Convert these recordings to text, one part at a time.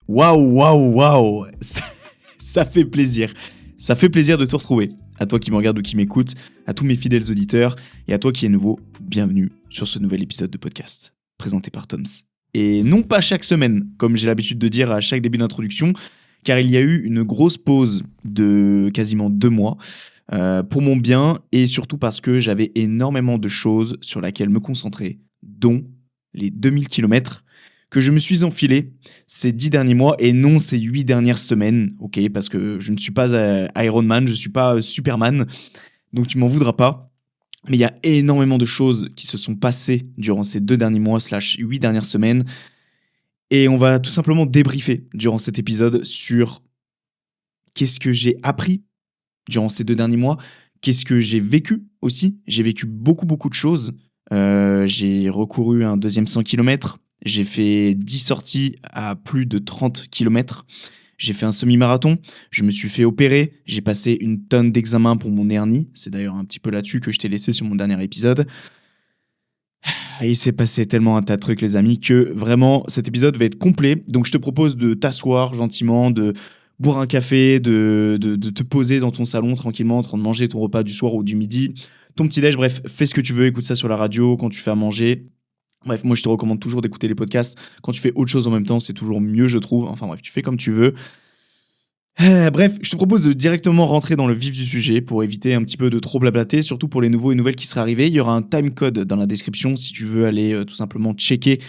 Waouh, waouh, waouh. Ça fait plaisir. Ça fait plaisir de te retrouver. À toi qui me regarde ou qui m'écoute, à tous mes fidèles auditeurs et à toi qui es nouveau, bienvenue sur ce nouvel épisode de podcast présenté par Toms. Et non pas chaque semaine, comme j'ai l'habitude de dire à chaque début d'introduction, car il y a eu une grosse pause de quasiment 2 mois pour mon bien et surtout parce que j'avais énormément de choses sur lesquelles me concentrer, dont les 2000 km que je me suis enfilé ces 10 derniers mois et non ces 8 dernières semaines, ok, parce que je ne suis pas Iron Man, je ne suis pas Superman, donc tu m'en voudras pas. Mais il y a énormément de choses qui se sont passées durant ces 2 derniers mois / 8 dernières semaines et on va tout simplement débriefer durant cet épisode sur qu'est-ce que j'ai appris durant ces 2 derniers mois, qu'est-ce que j'ai vécu aussi. J'ai vécu beaucoup de choses. J'ai recouru un deuxième 100 km, j'ai fait 10 sorties à plus de 30 km, j'ai fait un semi-marathon, je me suis fait opérer, j'ai passé une tonne d'examens pour mon hernie, c'est d'ailleurs un petit peu là-dessus que je t'ai laissé sur mon dernier épisode. Et il s'est passé tellement un tas de trucs les amis que vraiment cet épisode va être complet, donc je te propose de t'asseoir gentiment, de boire un café, de te poser dans ton salon tranquillement en train de manger ton repas du soir ou du midi, ton petit-déj, bref, fais ce que tu veux, écoute ça sur la radio quand tu fais à manger. Bref, moi je te recommande toujours d'écouter les podcasts quand tu fais autre chose en même temps, c'est toujours mieux je trouve. Enfin bref, tu fais comme tu veux. Bref, je te propose de directement rentrer dans le vif du sujet pour éviter un petit peu de trop blablater, surtout pour les nouveaux et nouvelles qui seraient arrivés. Il y aura un timecode dans la description si tu veux aller tout simplement checker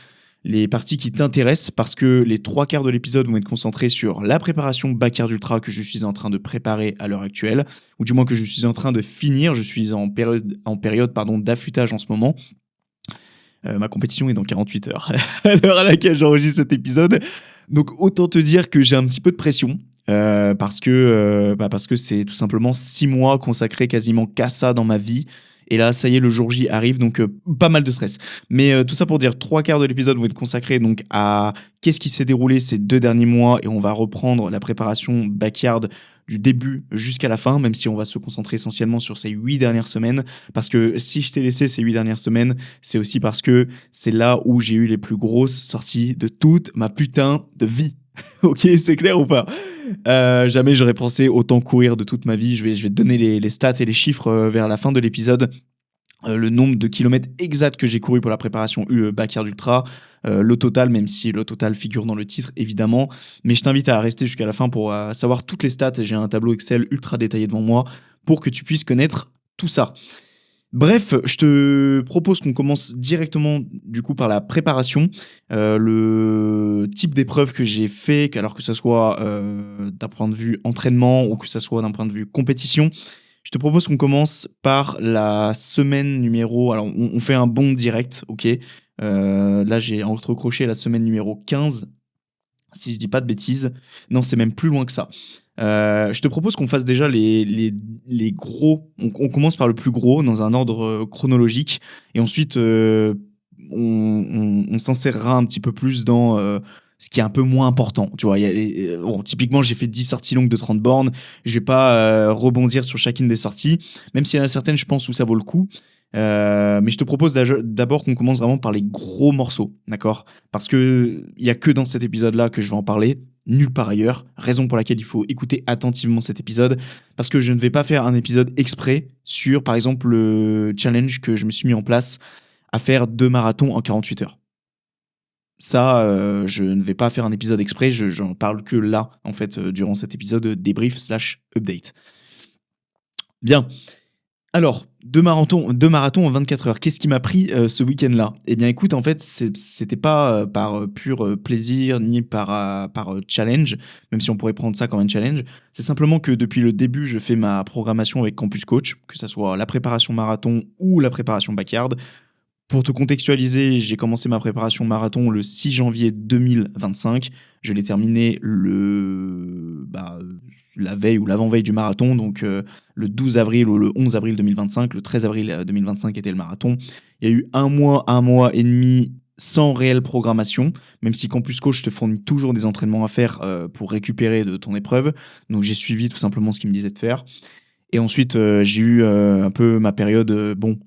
les parties qui t'intéressent parce que les 3/4 de l'épisode vont être concentrés sur la préparation Backyard Ultra que je suis en train de préparer à l'heure actuelle, ou du moins que je suis en train de finir. Je suis en période d'affûtage en ce moment. Ma compétition est dans 48 heures à l'heure à laquelle j'enregistre cet épisode. Donc autant te dire que j'ai un petit peu de pression. Parce que c'est tout simplement 6 mois consacrés quasiment qu'à ça dans ma vie. Et là, ça y est, le jour J arrive, donc pas mal de stress. Mais tout ça pour dire, 3/4 de l'épisode vont être consacrés donc à qu'est-ce qui s'est déroulé ces 2 derniers mois, et on va reprendre la préparation Backyard du début jusqu'à la fin, même si on va se concentrer essentiellement sur ces 8 dernières semaines. Parce que si je t'ai laissé ces 8 dernières semaines, c'est aussi parce que c'est là où j'ai eu les plus grosses sorties de toute ma putain de vie. Ok, c'est clair ou pas? Jamais j'aurais pensé autant courir de toute ma vie. Je vais te donner les stats et les chiffres vers la fin de l'épisode. Le nombre de kilomètres exacts que j'ai couru pour la préparation Backyard Ultra, le total, même si le total figure dans le titre évidemment, mais je t'invite à rester jusqu'à la fin pour savoir toutes les stats. J'ai un tableau Excel ultra détaillé devant moi pour que tu puisses connaître tout ça. Bref, je te propose qu'on commence directement du coup par la préparation, le type d'épreuve que j'ai fait, alors que ça soit d'un point de vue entraînement ou que ça soit d'un point de vue compétition. Je te propose qu'on commence par la semaine numéro... Alors, on fait un bond direct, ok. Là, j'ai entrecroché la semaine numéro 15, si je dis pas de bêtises. Non, c'est même plus loin que ça. Je te propose qu'on fasse déjà les gros. On commence par le plus gros dans un ordre chronologique. Et ensuite, on s'insérera un petit peu plus dans... ce qui est un peu moins important, tu vois. Typiquement, j'ai fait 10 sorties longues de 30 bornes. Je vais pas rebondir sur chacune des sorties, même s'il y en a certaines, je pense, où ça vaut le coup. Mais je te propose d'abord qu'on commence vraiment par les gros morceaux, d'accord? Parce que il y a que dans cet épisode-là que je vais en parler, nulle part ailleurs. Raison pour laquelle il faut écouter attentivement cet épisode, parce que je ne vais pas faire un épisode exprès sur, par exemple, le challenge que je me suis mis en place à faire 2 marathons en 48 heures. Ça, je ne vais pas faire un épisode exprès, j'en parle que là, en fait, durant cet épisode débrief / update. Bien. Alors, 2 marathons en 24 heures. Qu'est-ce qui m'a pris ce week-end-là? Eh bien, écoute, en fait, c'était pas par pur plaisir ni par challenge, même si on pourrait prendre ça comme un challenge. C'est simplement que depuis le début, je fais ma programmation avec Campus Coach, que ça soit la préparation marathon ou la préparation Backyard. Pour te contextualiser, j'ai commencé ma préparation marathon le 6 janvier 2025. Je l'ai terminé la veille ou l'avant-veille du marathon, donc le 12 avril ou le 11 avril 2025. Le 13 avril 2025 était le marathon. Il y a eu un mois et demi sans réelle programmation, même si Campus Coach te fournit toujours des entraînements à faire pour récupérer de ton épreuve. Donc j'ai suivi tout simplement ce qu'il me disait de faire. Et ensuite, j'ai eu un peu ma période,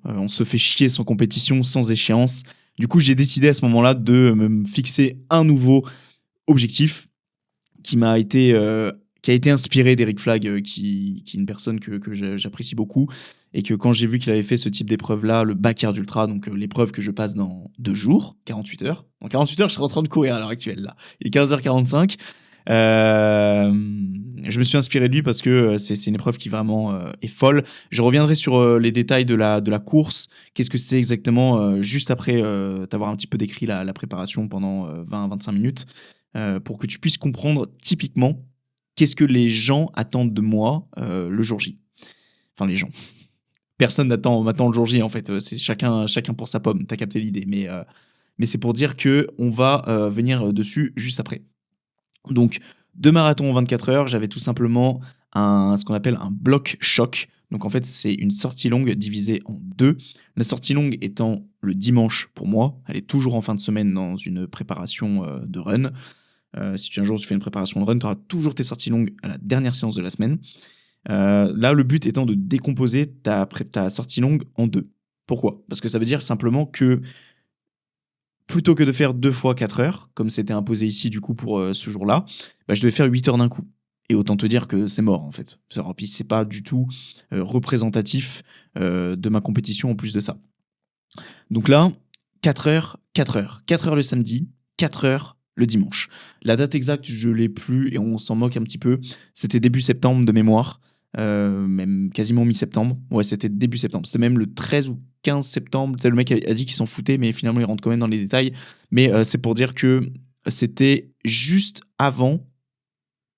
on se fait chier sans compétition, sans échéance. Du coup, j'ai décidé à ce moment-là de me fixer un nouveau objectif. qui a été inspiré d'Eric Flagg, qui est une personne que j'apprécie beaucoup, et que quand j'ai vu qu'il avait fait ce type d'épreuve-là, le Backyard Ultra, donc l'épreuve que je passe dans 2 jours, 48 heures. Dans 48 heures, je serai en train de courir à l'heure actuelle, là. Il est 15h45. Je me suis inspiré de lui parce que c'est une épreuve qui vraiment est folle. Je reviendrai sur les détails de la course. Qu'est-ce que c'est exactement juste après t'avoir un petit peu décrit la préparation pendant 20-25 minutes pour que tu puisses comprendre typiquement qu'est-ce que les gens attendent de moi le jour J. Enfin, les gens. Personne m'attend le jour J, en fait. C'est chacun pour sa pomme. T'as capté l'idée. Mais c'est pour dire qu'on va venir dessus juste après. Donc, 2 marathons en 24 heures, j'avais tout simplement ce qu'on appelle un bloc choc. Donc, en fait, c'est une sortie longue divisée en 2. La sortie longue étant le dimanche pour moi. Elle est toujours en fin de semaine dans une préparation de run. Si un jour tu fais une préparation de run, tu auras toujours tes sorties longues à la dernière séance de la semaine. Là, le but étant de décomposer ta sortie longue en 2. Pourquoi ? Parce que ça veut dire simplement que plutôt que de faire 2 fois 4 heures, comme c'était imposé ici du coup pour ce jour-là, je devais faire 8 heures d'un coup. Et autant te dire que c'est mort en fait. Puis c'est pas du tout représentatif de ma compétition en plus de ça. Donc là, 4 heures, 4 heures. 4 heures le samedi, 4 heures le dimanche. La date exacte, je l'ai plus et on s'en moque un petit peu. C'était début septembre de mémoire, même quasiment mi-septembre. Ouais, c'était début septembre. C'était même le 13 ou 15 septembre. Le mec a dit qu'il s'en foutait, mais finalement, il rentre quand même dans les détails. Mais c'est pour dire que c'était juste avant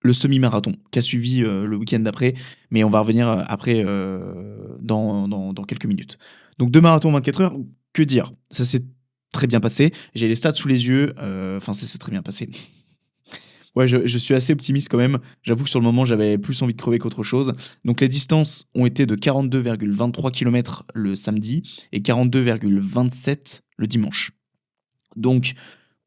le semi-marathon qui a suivi le week-end d'après. Mais on va revenir après dans quelques minutes. Donc 2 marathons en 24 heures, que dire ? Ça s'est très bien passé. J'ai les stats sous les yeux. Enfin, ça s'est très bien passé. Ouais, je suis assez optimiste quand même. J'avoue que sur le moment, j'avais plus envie de crever qu'autre chose. Donc les distances ont été de 42,23 km le samedi et 42,27 le dimanche. Donc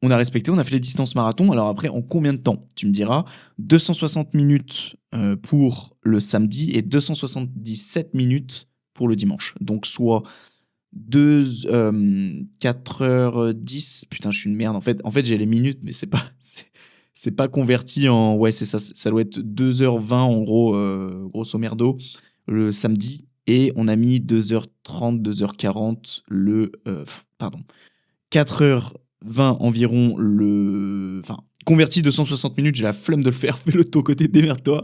on a respecté, on a fait les distances marathon. Alors après, en combien de temps ? Tu me diras, 260 minutes pour le samedi et 277 minutes pour le dimanche. Donc soit 4h10. Putain, je suis une merde. En fait j'ai les minutes, mais c'est pas converti en... Ouais, c'est ça. Ça doit être 2h20 en gros, grosso merdo, le samedi. Et on a mis 2h30, 2h40 pardon. 4h20 environ le... Enfin, converti 260 minutes, j'ai la flemme de le faire. Fais-le de ton côté, démerde-toi.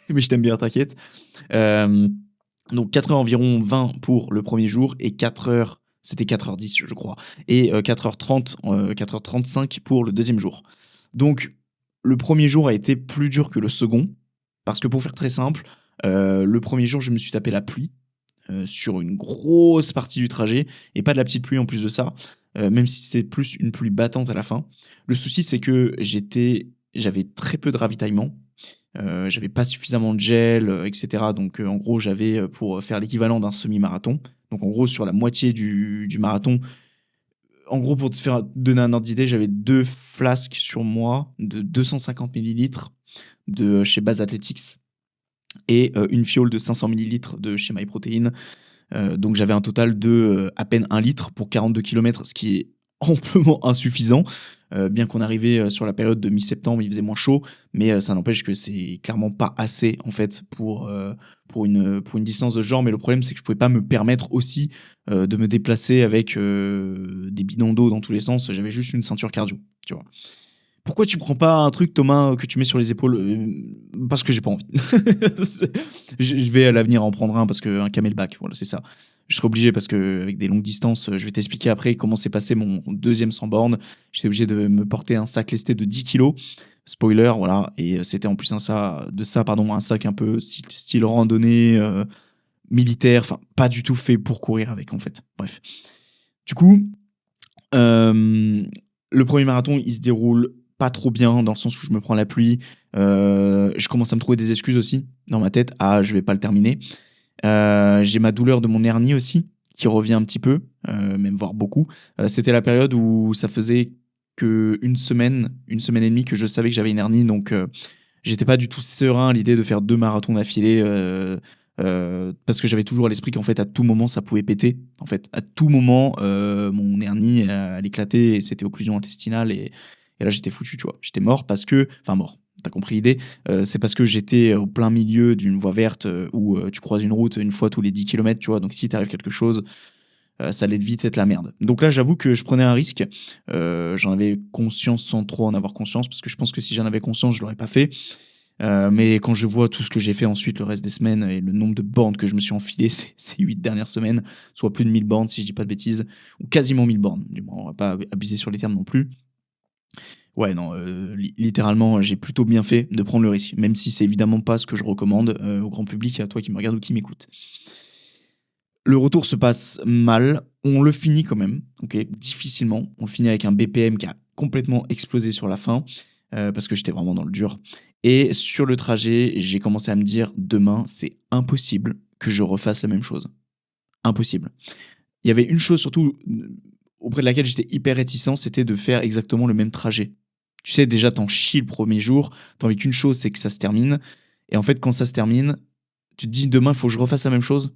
Mais je t'aime bien, t'inquiète. Donc 4h environ 20 pour le premier jour et 4h, c'était 4h10 je crois, et 4h30, 4h35 pour le deuxième jour. Donc le premier jour a été plus dur que le second, parce que pour faire très simple, le premier jour je me suis tapé la pluie sur une grosse partie du trajet, et pas de la petite pluie en plus de ça, même si c'était plus une pluie battante à la fin. Le souci c'est que j'avais très peu de ravitaillement. J'avais pas suffisamment de gel, etc. Donc en gros, j'avais pour faire l'équivalent d'un semi-marathon. Donc en gros, sur la moitié du marathon, en gros, pour te faire donner un ordre d'idée, j'avais 2 flasques sur moi de 250 ml de chez Base Athletics et une fiole de 500 ml de chez MyProtein. Donc j'avais un total de à peine 1 litre pour 42 km, ce qui est amplement insuffisant. Bien qu'on arrivait sur la période de mi-septembre, il faisait moins chaud, mais ça n'empêche que c'est clairement pas assez en fait pour une distance de ce genre. Mais le problème, c'est que je pouvais pas me permettre aussi de me déplacer avec des bidons d'eau dans tous les sens. J'avais juste une ceinture cardio, tu vois. Pourquoi tu prends pas un truc, Thomas, que tu mets sur les épaules ? Parce que j'ai pas envie. Je vais à l'avenir en prendre un parce qu'un camelback, voilà, c'est ça. Je serai obligé parce qu'avec des longues distances, je vais t'expliquer après comment s'est passé mon deuxième 100 bornes. J'étais obligé de me porter un sac lesté de 10 kilos. Spoiler, voilà. Et c'était en plus un sac un peu style randonnée, militaire. Enfin, pas du tout fait pour courir avec, en fait. Bref. Du coup, le premier marathon, il se déroule pas trop bien dans le sens où je me prends la pluie. Je commence à me trouver des excuses aussi dans ma tête. Ah, je vais pas le terminer. J'ai ma douleur de mon hernie aussi qui revient un petit peu, même voire beaucoup. C'était la période où ça faisait que une semaine et demie que je savais que j'avais une hernie, donc j'étais pas du tout serein à l'idée de faire 2 marathons d'affilée, parce que j'avais toujours à l'esprit qu'en fait à tout moment ça pouvait péter. En fait, à tout moment mon hernie elle éclatait et c'était occlusion intestinale et là j'étais foutu, tu vois. J'étais mort parce que, enfin mort. t'as compris l'idée. C'est parce que j'étais au plein milieu d'une voie verte où tu croises une route une fois tous les 10 kilomètres, tu vois. Donc si t'arrive quelque chose, ça allait vite être la merde. Donc là, j'avoue que je prenais un risque. J'en avais conscience sans trop en avoir conscience, parce que je pense que si j'en avais conscience, je l'aurais pas fait. Mais quand je vois tout ce que j'ai fait ensuite le reste des semaines et le nombre de bornes que je me suis enfilé ces 8 dernières semaines, soit plus de 1000 bornes si je dis pas de bêtises, ou quasiment 1000 bornes, du moins on va pas abuser sur les termes non plus. Ouais, non, littéralement, j'ai plutôt bien fait de prendre le risque, même si c'est évidemment pas ce que je recommande au grand public et à toi qui me regarde ou qui m'écoute. Le retour se passe mal, on le finit quand même, ok, difficilement. On le finit avec un BPM qui a complètement explosé sur la fin, parce que j'étais vraiment dans le dur. Et sur le trajet, j'ai commencé à me dire, demain, c'est impossible que je refasse la même chose. Impossible. Il y avait une chose surtout auprès de laquelle j'étais hyper réticent, c'était de faire exactement le même trajet. Tu sais, déjà, t'en chies le premier jour, t'as envie qu'une chose, c'est que ça se termine. Et en fait, quand ça se termine, tu te dis, demain, il faut que je refasse la même chose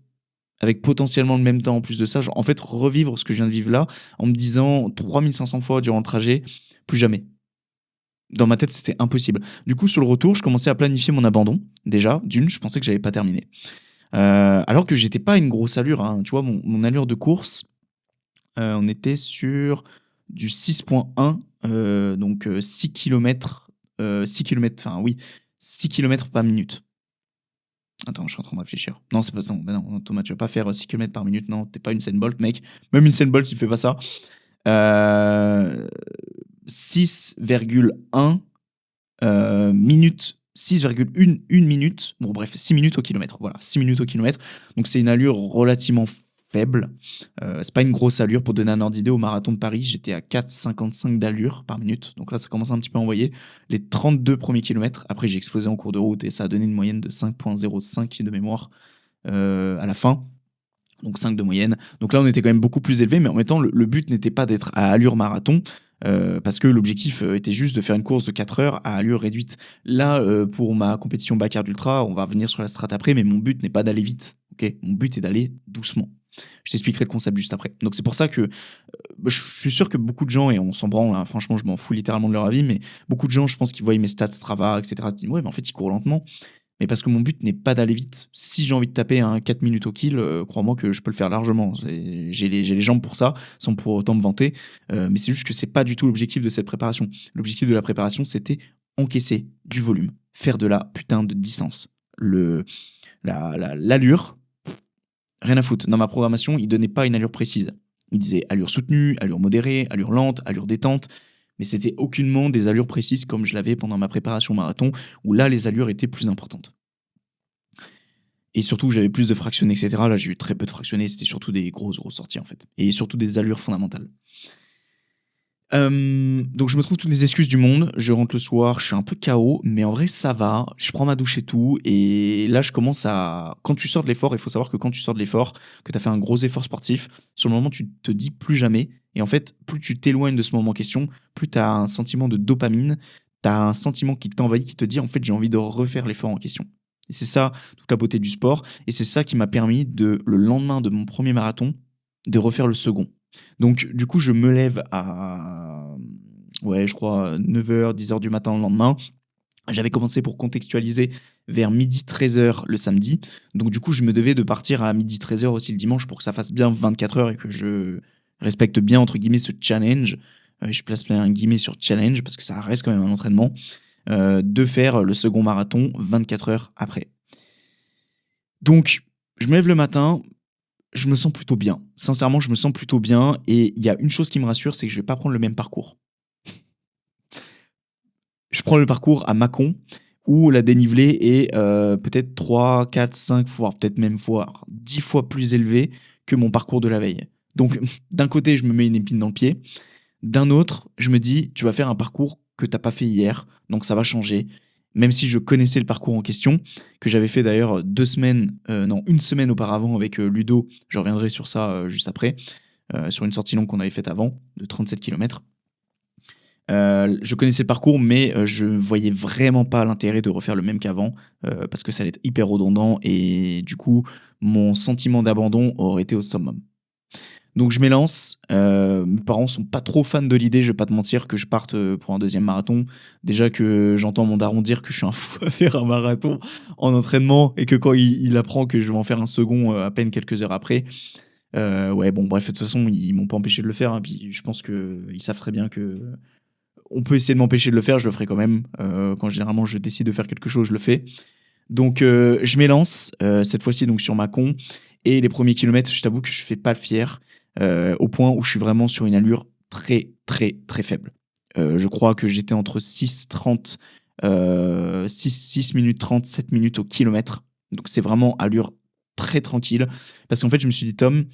avec potentiellement le même temps en plus de ça. Genre, en fait, revivre ce que je viens de vivre là, en me disant 3500 fois durant le trajet, plus jamais. Dans ma tête, c'était impossible. Du coup, sur le retour, je commençais à planifier mon abandon. Déjà, d'une, je pensais que j'avais pas terminé. Alors que j'étais pas une grosse allure, hein. Tu vois, mon allure de course, on était sur du 6.1, donc 6 km, 6 km, enfin oui, 6 km par minute. Attends, je suis en train de réfléchir. Non, c'est pas ça. Non, Thomas, tu vas pas faire 6 km par minute. Non, t'es pas une Usain Bolt, mec. Même une Usain Bolt, il fait pas ça. 6,1 minutes. 6,1 minutes. Bon, bref, 6 minutes au kilomètre. Voilà, 6 minutes au kilomètre. Donc, c'est une allure relativement faible. C'est pas une grosse allure. Pour donner un ordre d'idée, au marathon de Paris, j'étais à 4,55 d'allure par minute. Donc là, ça commence un petit peu à envoyer. Les 32 premiers kilomètres, après j'ai explosé en cours de route et ça a donné une moyenne de 5,05 de mémoire à la fin. Donc 5 de moyenne. Donc là, on était quand même beaucoup plus élevé, mais en même temps, le but n'était pas d'être à allure marathon, parce que l'objectif était juste de faire une course de 4 heures à allure réduite. Là, pour ma compétition Backyard Ultra, on va revenir sur la strat après, mais mon but n'est pas d'aller vite. Ok, mon but est d'aller doucement. Je t'expliquerai le concept juste après. Donc c'est pour ça que je suis sûr que beaucoup de gens, et on s'en branle, hein, franchement, je m'en fous littéralement de leur avis, mais beaucoup de gens, je pense qu'ils voient mes stats Strava, etc. Se disent, ouais, mais en fait, ils courent lentement. Mais parce que mon but n'est pas d'aller vite. Si j'ai envie de taper un 4 minutes au kill, crois-moi que je peux le faire largement. J'ai les jambes pour ça, sans pour autant me vanter. Mais c'est juste que c'est pas du tout l'objectif de cette préparation. L'objectif de la préparation, c'était encaisser du volume, faire de la putain de distance. L'allure, rien à foutre. Dans ma programmation, il donnait pas une allure précise. Il disait allure soutenue, allure modérée, allure lente, allure détente. Mais c'était aucunement des allures précises comme je l'avais pendant ma préparation marathon, où là, les allures étaient plus importantes. Et surtout, j'avais plus de fractionnés, etc. Là, j'ai eu très peu de fractionnés, c'était surtout des grosses sorties, en fait. Et surtout des allures fondamentales. Donc je me trouve toutes les excuses du monde, je rentre le soir, je suis un peu KO, mais en vrai ça va, je prends ma douche et tout, et là je commence à... Quand tu sors de l'effort, il faut savoir que quand tu sors de l'effort, que tu as fait un gros effort sportif, sur le moment tu te dis plus jamais, et en fait plus tu t'éloignes de ce moment en question, plus tu as un sentiment de dopamine, tu as un sentiment qui t'envahit, qui te dit en fait j'ai envie de refaire l'effort en question. Et c'est ça toute la beauté du sport, et c'est ça qui m'a permis le lendemain de mon premier marathon, de refaire le second. Donc, du coup, je me lève à, ouais, je crois, 9h, 10h du matin le lendemain. J'avais commencé pour contextualiser vers midi 13h le samedi. Donc, du coup, je me devais de partir à midi 13h aussi le dimanche pour que ça fasse bien 24 heures et que je respecte bien, entre guillemets, ce challenge. Je place plein un guillemets sur challenge parce que ça reste quand même un entraînement. De faire le second marathon 24 heures après. Donc, je me lève le matin. Je me sens plutôt bien. Sincèrement, je me sens plutôt bien. Et il y a une chose qui me rassure, c'est que je vais pas prendre le même parcours. Je prends le parcours à Mâcon, où la dénivelée est peut-être 3, 4, 5, voire peut-être même voire 10 fois plus élevée que mon parcours de la veille. Donc, d'un côté, je me mets une épine dans le pied. D'un autre, je me dis, tu vas faire un parcours que t'as pas fait hier, donc ça va changer. Même si je connaissais le parcours en question, que j'avais fait d'ailleurs une semaine auparavant avec Ludo, je reviendrai sur ça juste après, sur une sortie longue qu'on avait faite avant, de 37 km. Je connaissais le parcours, mais je voyais vraiment pas l'intérêt de refaire le même qu'avant, parce que ça allait être hyper redondant, et du coup, mon sentiment d'abandon aurait été au summum. Donc je m'élance. Mes parents sont pas trop fans de l'idée, je vais pas te mentir, que je parte pour un deuxième marathon. Déjà que j'entends mon daron dire que je suis un fou à faire un marathon en entraînement et que quand il apprend que je vais en faire un second à peine quelques heures après. Ouais, bon, bref, de toute façon, ils m'ont pas empêché de le faire. Hein, puis je pense qu'ils savent très bien que on peut essayer de m'empêcher de le faire, je le ferai quand même. Quand généralement je décide de faire quelque chose, je le fais. Donc je m'élance cette fois-ci donc sur Mâcon et les premiers kilomètres, je t'avoue que je fais pas le fier au point où je suis vraiment sur une allure très très très faible. Je crois que j'étais entre 6,30 6 minutes 30, 7 minutes au kilomètre. Donc c'est vraiment allure très tranquille parce qu'en fait je me suis dit Tom,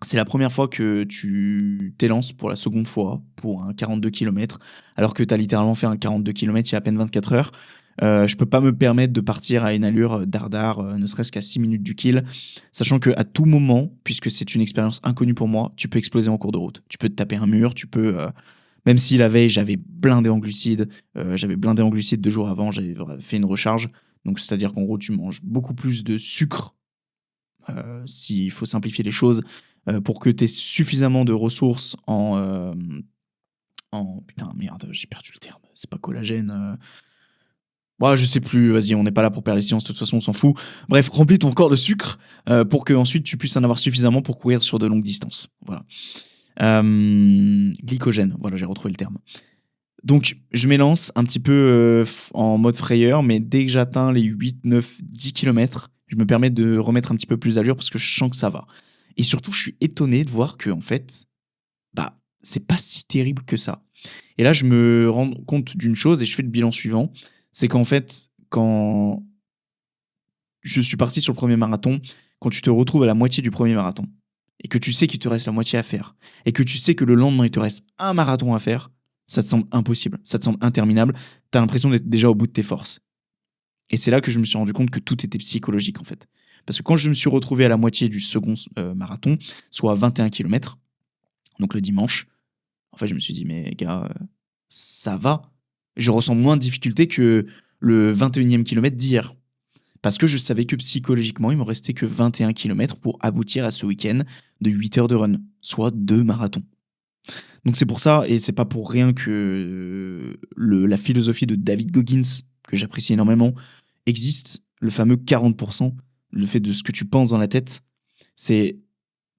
c'est la première fois que tu t'élances pour la seconde fois pour un 42 km, alors que tu as littéralement fait un 42 km il y a à peine 24 heures. Je peux pas me permettre de partir à une allure dardard, ne serait-ce qu'à 6 minutes du kill, sachant qu'à tout moment, puisque c'est une expérience inconnue pour moi, tu peux exploser en cours de route. Tu peux te taper un mur, tu peux... même si la veille, j'avais blindé en glucides, 2 jours avant, j'avais fait une recharge. Donc c'est-à-dire qu'en gros, tu manges beaucoup plus de sucre, s'il faut simplifier les choses, pour que tu aies suffisamment de ressources en... Putain, merde, j'ai perdu le terme. C'est pas collagène. Ouais, je sais plus, vas-y, on n'est pas là pour perdre les sciences, de toute façon, on s'en fout. Bref, remplis ton corps de sucre pour que ensuite tu puisses en avoir suffisamment pour courir sur de longues distances. Voilà. Glycogène, voilà, j'ai retrouvé le terme. Donc, je m'élance un petit peu en mode frayeur, mais dès que j'atteins les 8, 9, 10 km, je me permets de remettre un petit peu plus d'allure parce que je sens que ça va. Et surtout, je suis étonné de voir que, en fait, bah, c'est pas si terrible que ça. Et là, je me rends compte d'une chose et je fais le bilan suivant. C'est qu'en fait, quand je suis parti sur le premier marathon, quand tu te retrouves à la moitié du premier marathon, et que tu sais qu'il te reste la moitié à faire, et que tu sais que le lendemain, il te reste un marathon à faire, ça te semble impossible, ça te semble interminable, t'as l'impression d'être déjà au bout de tes forces. Et c'est là que je me suis rendu compte que tout était psychologique, en fait. Parce que quand je me suis retrouvé à la moitié du second marathon, soit 21 km, donc le dimanche, en fait, je me suis dit, mais gars, ça va. Je ressens moins de difficulté que le 21e kilomètre d'hier. Parce que je savais que psychologiquement, il me restait que 21 km pour aboutir à ce week-end de 8 heures de run, soit 2 marathons. Donc c'est pour ça, et c'est pas pour rien que la philosophie de David Goggins, que j'apprécie énormément, existe, le fameux 40%, le fait de ce que tu penses dans la tête, c'est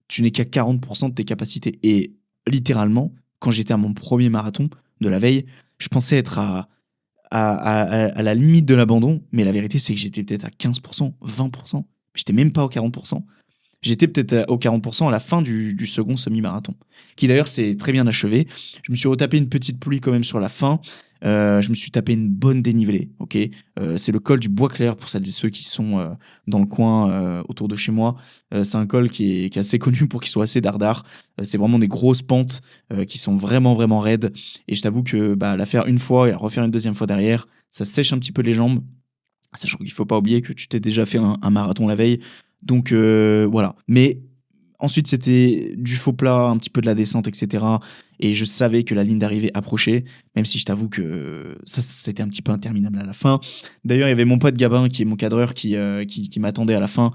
tu n'es qu'à 40% de tes capacités. Et littéralement, quand j'étais à mon premier marathon de la veille, je pensais être à la limite de l'abandon, mais la vérité, c'est que j'étais peut-être à 15%, 20%, j'étais même pas au 40%. J'étais peut-être au 40% à la fin du second semi-marathon, qui d'ailleurs s'est très bien achevé. Je me suis retapé une petite pluie quand même sur la fin. Je me suis tapé une bonne dénivelée. Ok, c'est le col du Bois-Clair pour celles et ceux qui sont dans le coin autour de chez moi. C'est un col qui est assez connu pour qu'il soit assez dardard. C'est vraiment des grosses pentes qui sont vraiment vraiment raides. Et je t'avoue que la faire une fois et la refaire une deuxième fois derrière, ça sèche un petit peu les jambes. Sachant qu'il faut pas oublier que tu t'es déjà fait un marathon la veille. Donc voilà. Mais ensuite, c'était du faux plat, un petit peu de la descente, etc. Et je savais que la ligne d'arrivée approchait, même si je t'avoue que ça, c'était un petit peu interminable à la fin. D'ailleurs, il y avait mon pote Gabin, qui est mon cadreur, qui m'attendait à la fin,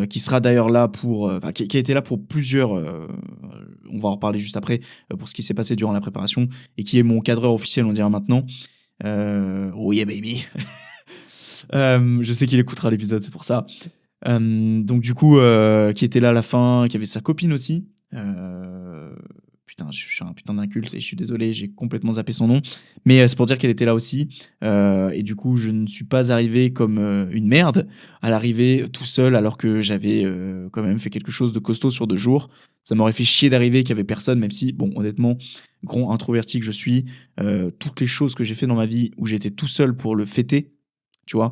qui sera d'ailleurs là pour... qui a été là pour plusieurs... on va en reparler juste après, pour ce qui s'est passé durant la préparation, et qui est mon cadreur officiel, on dirait maintenant. Oh yeah, baby. Je sais qu'il écoutera l'épisode, c'est pour ça. Donc du coup, qui était là à la fin, qui avait sa copine aussi. Putain, je suis un putain d'inculte et je suis désolé, j'ai complètement zappé son nom. Mais c'est pour dire qu'elle était là aussi. Et du coup, je ne suis pas arrivé comme une merde à l'arrivée tout seul, alors que j'avais quand même fait quelque chose de costaud sur 2 jours. Ça m'aurait fait chier d'arriver qu'il y avait personne, même si, bon, honnêtement, grand introverti que je suis, toutes les choses que j'ai fait dans ma vie où j'étais tout seul pour le fêter, tu vois,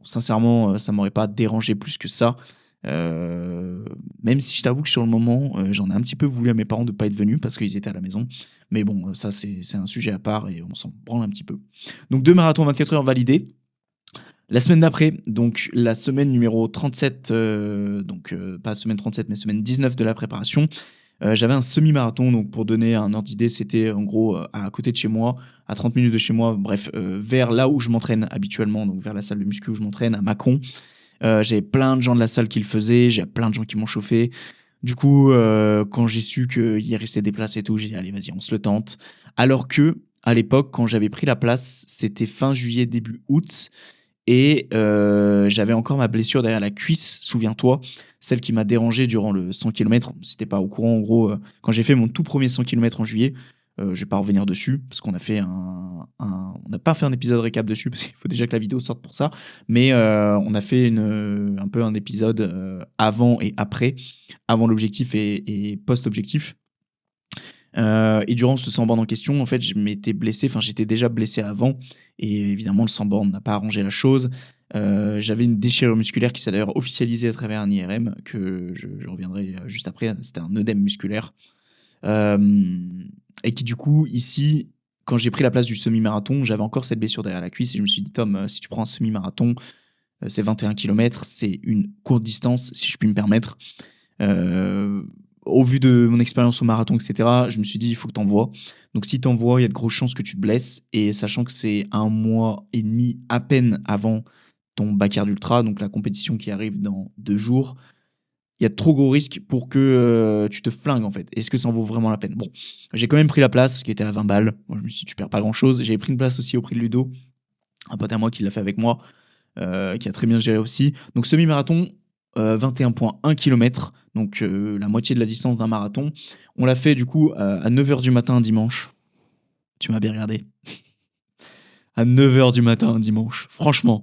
sincèrement, ça m'aurait pas dérangé plus que ça. Même si je t'avoue que sur le moment, j'en ai un petit peu voulu à mes parents de pas être venus parce qu'ils étaient à la maison. Mais bon, ça c'est un sujet à part et on s'en branle un petit peu. Donc 2 marathons 24 heures validés. La semaine d'après, donc la semaine numéro 37, pas semaine 37 mais semaine 19 de la préparation, j'avais un semi-marathon. Donc pour donner un ordre d'idée, c'était en gros à côté de chez moi, à 30 minutes de chez moi, bref, vers là où je m'entraîne habituellement, donc vers la salle de muscu où je m'entraîne, à Mâcon. J'avais plein de gens de la salle qui le faisaient, j'ai plein de gens qui m'ont chauffé. Du coup, quand j'ai su qu'il restait des places et tout, j'ai dit allez vas-y, on se le tente. Alors que à l'époque, quand j'avais pris la place, c'était fin juillet, début août. Et j'avais encore ma blessure derrière la cuisse, souviens-toi, celle qui m'a dérangé durant le 100 km. Si t'es pas au courant, en gros, quand j'ai fait mon tout premier 100 km en juillet, je vais pas revenir dessus, parce qu'on a fait on n'a pas fait un épisode récap dessus, parce qu'il faut déjà que la vidéo sorte pour ça, mais on a fait un peu un épisode avant et après, avant l'objectif et post-objectif. Et durant ce sans-borne en question, en fait, je m'étais blessé, enfin j'étais déjà blessé avant, et évidemment le sans-borne n'a pas arrangé la chose. J'avais une déchirure musculaire qui s'est d'ailleurs officialisée à travers un IRM, que je reviendrai juste après, c'était un œdème musculaire. Et qui du coup, ici, quand j'ai pris la place du semi-marathon, j'avais encore cette blessure derrière la cuisse, et je me suis dit, Tom, si tu prends un semi-marathon, c'est 21 km, c'est une courte distance, si je puis me permettre. Au vu de mon expérience au marathon, etc., je me suis dit, il faut que t'envoies. Donc, si t'envoies, il y a de grosses chances que tu te blesses. Et sachant que c'est 1 mois et demi à peine avant ton Backyard Ultra, donc la compétition qui arrive dans 2 jours, il y a de trop gros risques pour que tu te flingues, en fait. Est-ce que ça en vaut vraiment la peine? Bon, j'ai quand même pris la place, qui était à 20 balles. Moi, je me suis dit, tu perds pas grand-chose. J'avais pris une place aussi au prix de Ludo, un pote à moi qui l'a fait avec moi, qui a très bien géré aussi. Donc, semi-marathon, 21,1 km, donc la moitié de la distance d'un marathon. On l'a fait du coup à 9h du matin un dimanche. Tu m'as bien regardé. À 9h du matin un dimanche. Franchement,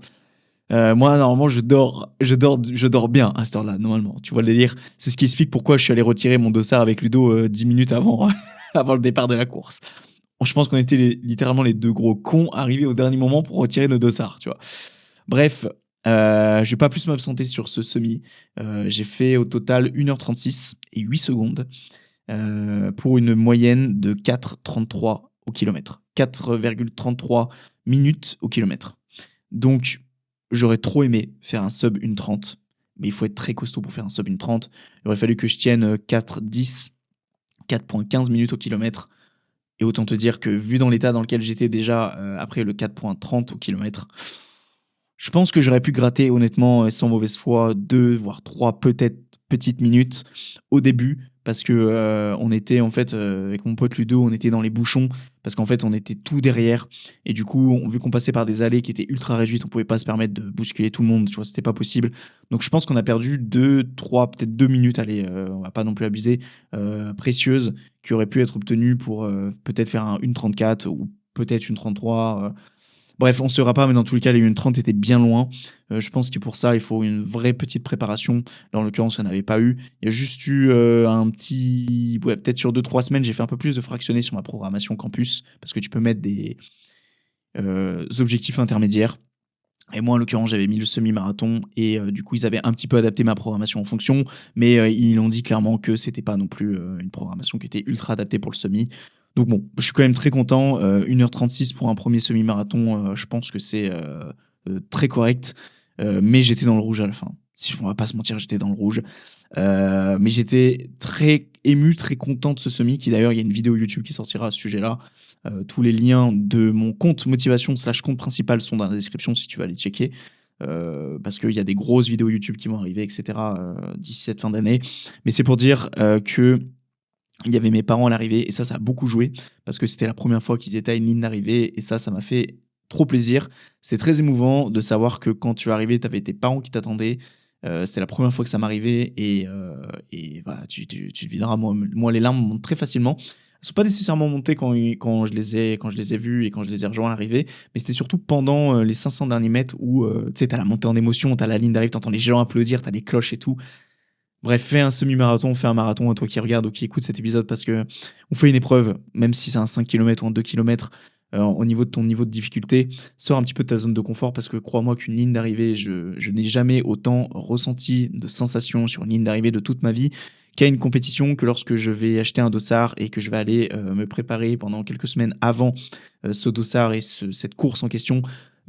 moi normalement je dors bien à cette heure-là, normalement. Tu vois le délire? C'est ce qui explique pourquoi je suis allé retirer mon dossard avec Ludo 10 minutes avant, avant le départ de la course. Je pense qu'on était littéralement les deux gros cons arrivés au dernier moment pour retirer nos dossards, tu vois. Bref, je vais pas plus m'absenter sur ce semi. J'ai fait au total 1h36 et 8 secondes pour une moyenne de 4,33 au kilomètre. 4,33 minutes au kilomètre. Donc, j'aurais trop aimé faire un sub 1,30, mais il faut être très costaud pour faire un sub 1,30. Il aurait fallu que je tienne 4,10, 4,15 minutes au kilomètre. Et autant te dire que, vu dans l'état dans lequel j'étais déjà après le 4,30 au kilomètre, je pense que j'aurais pu gratter, honnêtement, sans mauvaise foi, 2, voire 3, peut-être petites minutes au début, parce que on était, en fait, avec mon pote Ludo, on était dans les bouchons, parce qu'en fait, on était tout derrière. Et du coup, vu qu'on passait par des allées qui étaient ultra réduites, on pouvait pas se permettre de bousculer tout le monde, tu vois, c'était pas possible. Donc, je pense qu'on a perdu 2, 3, peut-être 2 minutes, allez, on va pas non plus abuser, précieuses, qui auraient pu être obtenues pour peut-être faire un 1,34 ou peut-être une 33. Bref, on ne saura pas, mais dans tous les cas, les 1,30 étaient bien loin. Je pense que pour ça, il faut une vraie petite préparation. Là, en l'occurrence, il n'y en avait pas eu. Il y a juste eu un petit... Ouais, peut-être sur 2-3 semaines, j'ai fait un peu plus de fractionné sur ma programmation campus, parce que tu peux mettre des objectifs intermédiaires. Et moi, en l'occurrence, j'avais mis le semi-marathon et du coup, ils avaient un petit peu adapté ma programmation en fonction, mais ils ont dit clairement que c'était pas non plus une programmation qui était ultra adaptée pour le semi. Donc bon, je suis quand même très content. 1h36 pour un premier semi-marathon, je pense que c'est très correct. Mais j'étais dans le rouge à la fin. Si on va pas se mentir, j'étais dans le rouge. Mais j'étais très ému, très content de ce semi, qui d'ailleurs, il y a une vidéo YouTube qui sortira à ce sujet-là. Tous les liens de mon compte motivation / compte principal sont dans la description si tu veux aller checker. Parce qu'il y a des grosses vidéos YouTube qui vont arriver, etc. D'ici cette fin d'année. Mais c'est pour dire que il y avait mes parents à l'arrivée et ça a beaucoup joué parce que c'était la première fois qu'ils étaient à une ligne d'arrivée et ça m'a fait trop plaisir. C'était très émouvant de savoir que quand tu es arrivé, tu avais tes parents qui t'attendaient. C'était la première fois que ça m'arrivait et voilà, tu devineras, moi les larmes montent très facilement. Elles sont pas nécessairement montées quand je les ai vus et quand je les ai rejoints à l'arrivée, mais c'était surtout pendant les 500 derniers mètres où tu sais, t'as la montée en émotion, t'as la ligne d'arrivée, t'entends les gens applaudir, t'as les cloches et tout. Bref, fais un semi-marathon, fais un marathon, à toi qui regarde ou qui écoute cet épisode, parce que on fait une épreuve, même si c'est un 5 km ou un 2 km, au niveau de ton niveau de difficulté, sors un petit peu de ta zone de confort, parce que crois-moi qu'une ligne d'arrivée, je n'ai jamais autant ressenti de sensations sur une ligne d'arrivée de toute ma vie qu'à une compétition, que lorsque je vais acheter un dossard et que je vais aller me préparer pendant quelques semaines avant ce dossard et cette course en question.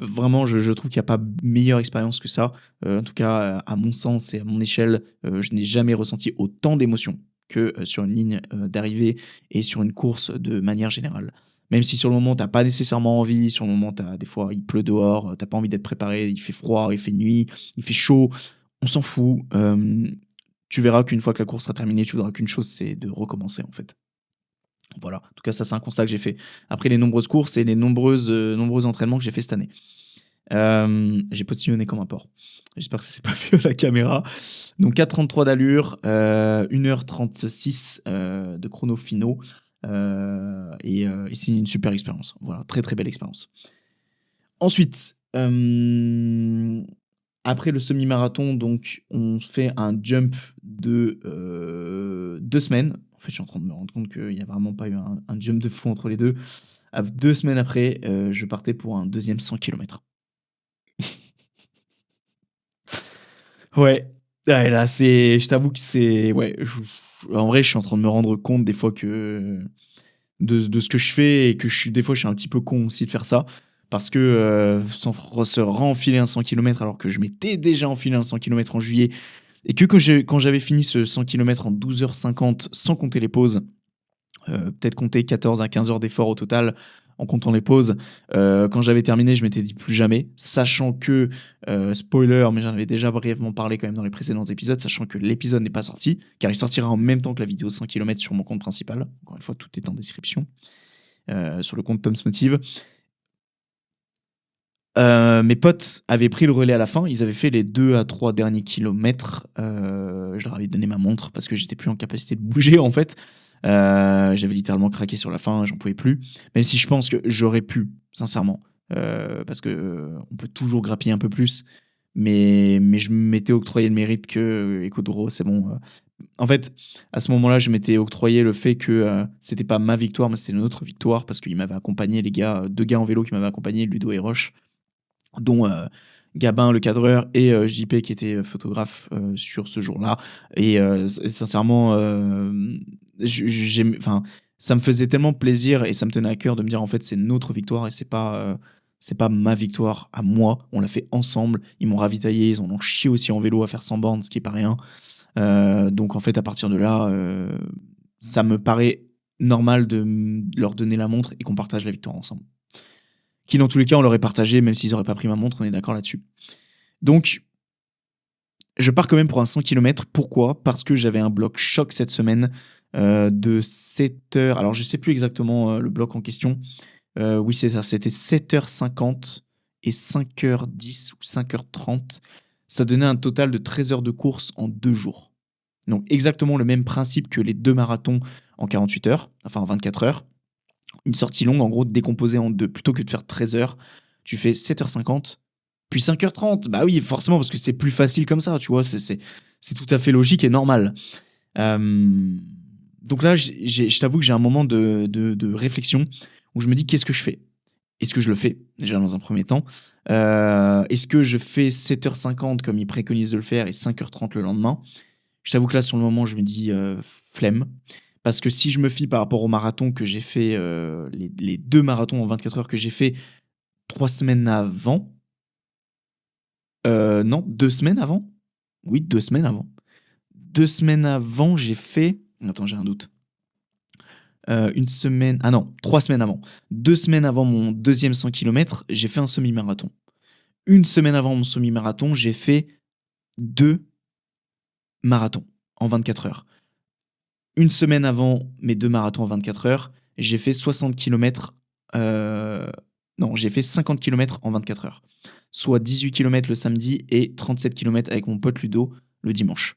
Vraiment, je trouve qu'il n'y a pas meilleure expérience que ça. En tout cas, à mon sens et à mon échelle, je n'ai jamais ressenti autant d'émotions que sur une ligne d'arrivée et sur une course de manière générale. Même si sur le moment, tu n'as pas nécessairement envie, sur le moment, des fois, il pleut dehors, tu n'as pas envie d'être préparé, il fait froid, il fait nuit, il fait chaud, on s'en fout. tu verras qu'une fois que la course sera terminée, tu voudras qu'une chose, c'est de recommencer en fait. Voilà, en tout cas ça c'est un constat que j'ai fait. Après les nombreuses courses et les nombreux entraînements que j'ai fait cette année. J'ai postillonné comme un porc. J'espère que ça s'est pas vu à la caméra. Donc 4,33 d'allure, 1h36 de chrono finaux. Et c'est une super expérience. Voilà, très très belle expérience. Ensuite, après le semi-marathon, donc on fait un jump de 2 semaines. En fait, je suis en train de me rendre compte qu'il n'y a vraiment pas eu un jump de fou entre les deux. 2 semaines après, je partais pour un deuxième 100 km. Ouais. Ouais, là, je t'avoue que c'est. Ouais, en vrai, je suis en train de me rendre compte des fois que. De ce que je fais et que des fois, je suis un petit peu con aussi de faire ça. Parce que se renfiler un 100 km alors que je m'étais déjà enfilé un 100 km en juillet et que quand j'avais fini ce 100 km en 12h50 sans compter les pauses, peut-être compter 14 à 15 heures d'effort au total en comptant les pauses. Quand j'avais terminé, je m'étais dit plus jamais, sachant que, spoiler, mais j'en avais déjà brièvement parlé quand même dans les précédents épisodes, sachant que l'épisode n'est pas sorti, car il sortira en même temps que la vidéo 100 km sur mon compte principal. Encore une fois, tout est en description. Sur le compte Tom's Motive. Mes potes avaient pris le relais à la fin, ils avaient fait les 2 à 3 derniers kilomètres. Je leur avais donné ma montre parce que j'étais plus en capacité de bouger en fait. J'avais littéralement craqué sur la fin, j'en pouvais plus. Même si je pense que j'aurais pu, sincèrement. Parce que on peut toujours grappiller un peu plus. Mais je m'étais octroyé le mérite que, écoute, gros, c'est bon. En fait, à ce moment-là, je m'étais octroyé le fait que c'était pas ma victoire, mais c'était une autre victoire parce qu'ils m'avaient accompagné, les gars, 2 gars en vélo qui m'avaient accompagné, Ludo et Roche, dont Gabin, le cadreur, et JP qui était photographe sur ce jour-là. Et sincèrement, ça me faisait tellement plaisir et ça me tenait à cœur de me dire en fait c'est notre victoire et c'est pas ma victoire à moi. On l'a fait ensemble. Ils m'ont ravitaillé, ils en ont chié aussi en vélo à faire 100 bornes, ce qui est pas rien. Donc en fait à partir de là, ça me paraît normal de leur donner la montre et qu'on partage la victoire ensemble. Qui dans tous les cas on l'aurait partagé même s'ils n'auraient pas pris ma montre, on est d'accord là-dessus. Donc je pars quand même pour un 100 km. Pourquoi ? Parce que j'avais un bloc choc cette semaine de 7 heures. Alors je sais plus exactement le bloc en question. Oui c'est ça, c'était 7h50 et 5h10 ou 5h30. Ça donnait un total de 13 heures de course en 2 jours. Donc exactement le même principe que les 2 marathons en 48 heures, enfin en 24 heures. Une sortie longue, en gros, décomposée en 2. Plutôt que de faire 13 heures, tu fais 7h50, puis 5h30. Bah oui, forcément, parce que c'est plus facile comme ça, tu vois. C'est tout à fait logique et normal. Donc là, je t'avoue que j'ai un moment de réflexion où je me dis, qu'est-ce que je fais ? Est-ce que je le fais, déjà dans un premier temps ? Est-ce que je fais 7h50 comme ils préconisent de le faire et 5h30 le lendemain ? Je t'avoue que là, sur le moment, je me dis flemme. Parce que si je me fie par rapport au marathon que j'ai fait, les 2 marathons en 24 heures que j'ai fait 3 semaines avant. Non, 2 semaines avant. Oui, 2 semaines avant. 2 semaines avant, j'ai fait. Attends, j'ai un doute. 1 semaine. Ah non, 3 semaines avant. 2 semaines avant mon deuxième 100 km, j'ai fait un semi-marathon. 1 semaine avant mon semi-marathon, j'ai fait 2 marathons en 24 heures. 1 semaine avant mes 2 marathons en 24 heures, j'ai fait 60 km. Non, j'ai fait 50 km en 24 heures. Soit 18 km le samedi et 37 km avec mon pote Ludo le dimanche.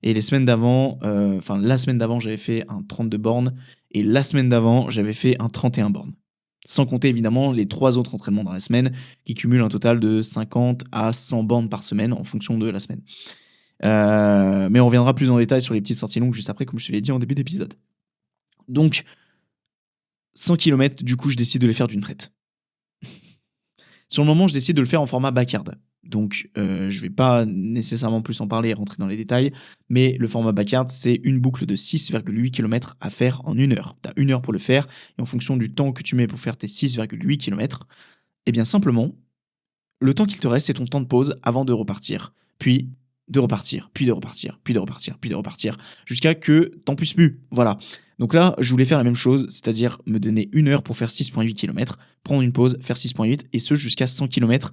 Et les semaines d'avant, la semaine d'avant, j'avais fait un 32 bornes. Et la semaine d'avant, j'avais fait un 31 bornes. Sans compter évidemment les 3 autres entraînements dans la semaine qui cumulent un total de 50 à 100 bornes par semaine en fonction de la semaine. Mais on reviendra plus en détail sur les petites sorties longues juste après, comme je te l'ai dit en début d'épisode. Donc, 100 km, du coup, je décide de les faire d'une traite. Sur le moment, je décide de le faire en format backyard. Donc, je vais pas nécessairement plus en parler et rentrer dans les détails, mais le format backyard, c'est une boucle de 6,8 km à faire en 1 heure. Tu as 1 heure pour le faire, et en fonction du temps que tu mets pour faire tes 6,8 km, eh bien simplement, le temps qu'il te reste, c'est ton temps de pause avant de repartir. Puis de repartir, puis de repartir, puis de repartir, puis de repartir, jusqu'à que t'en puisses plus. Voilà. Donc là, je voulais faire la même chose, c'est-à-dire me donner 1 heure pour faire 6,8 km, prendre une pause, faire 6,8, et ce jusqu'à 100 km,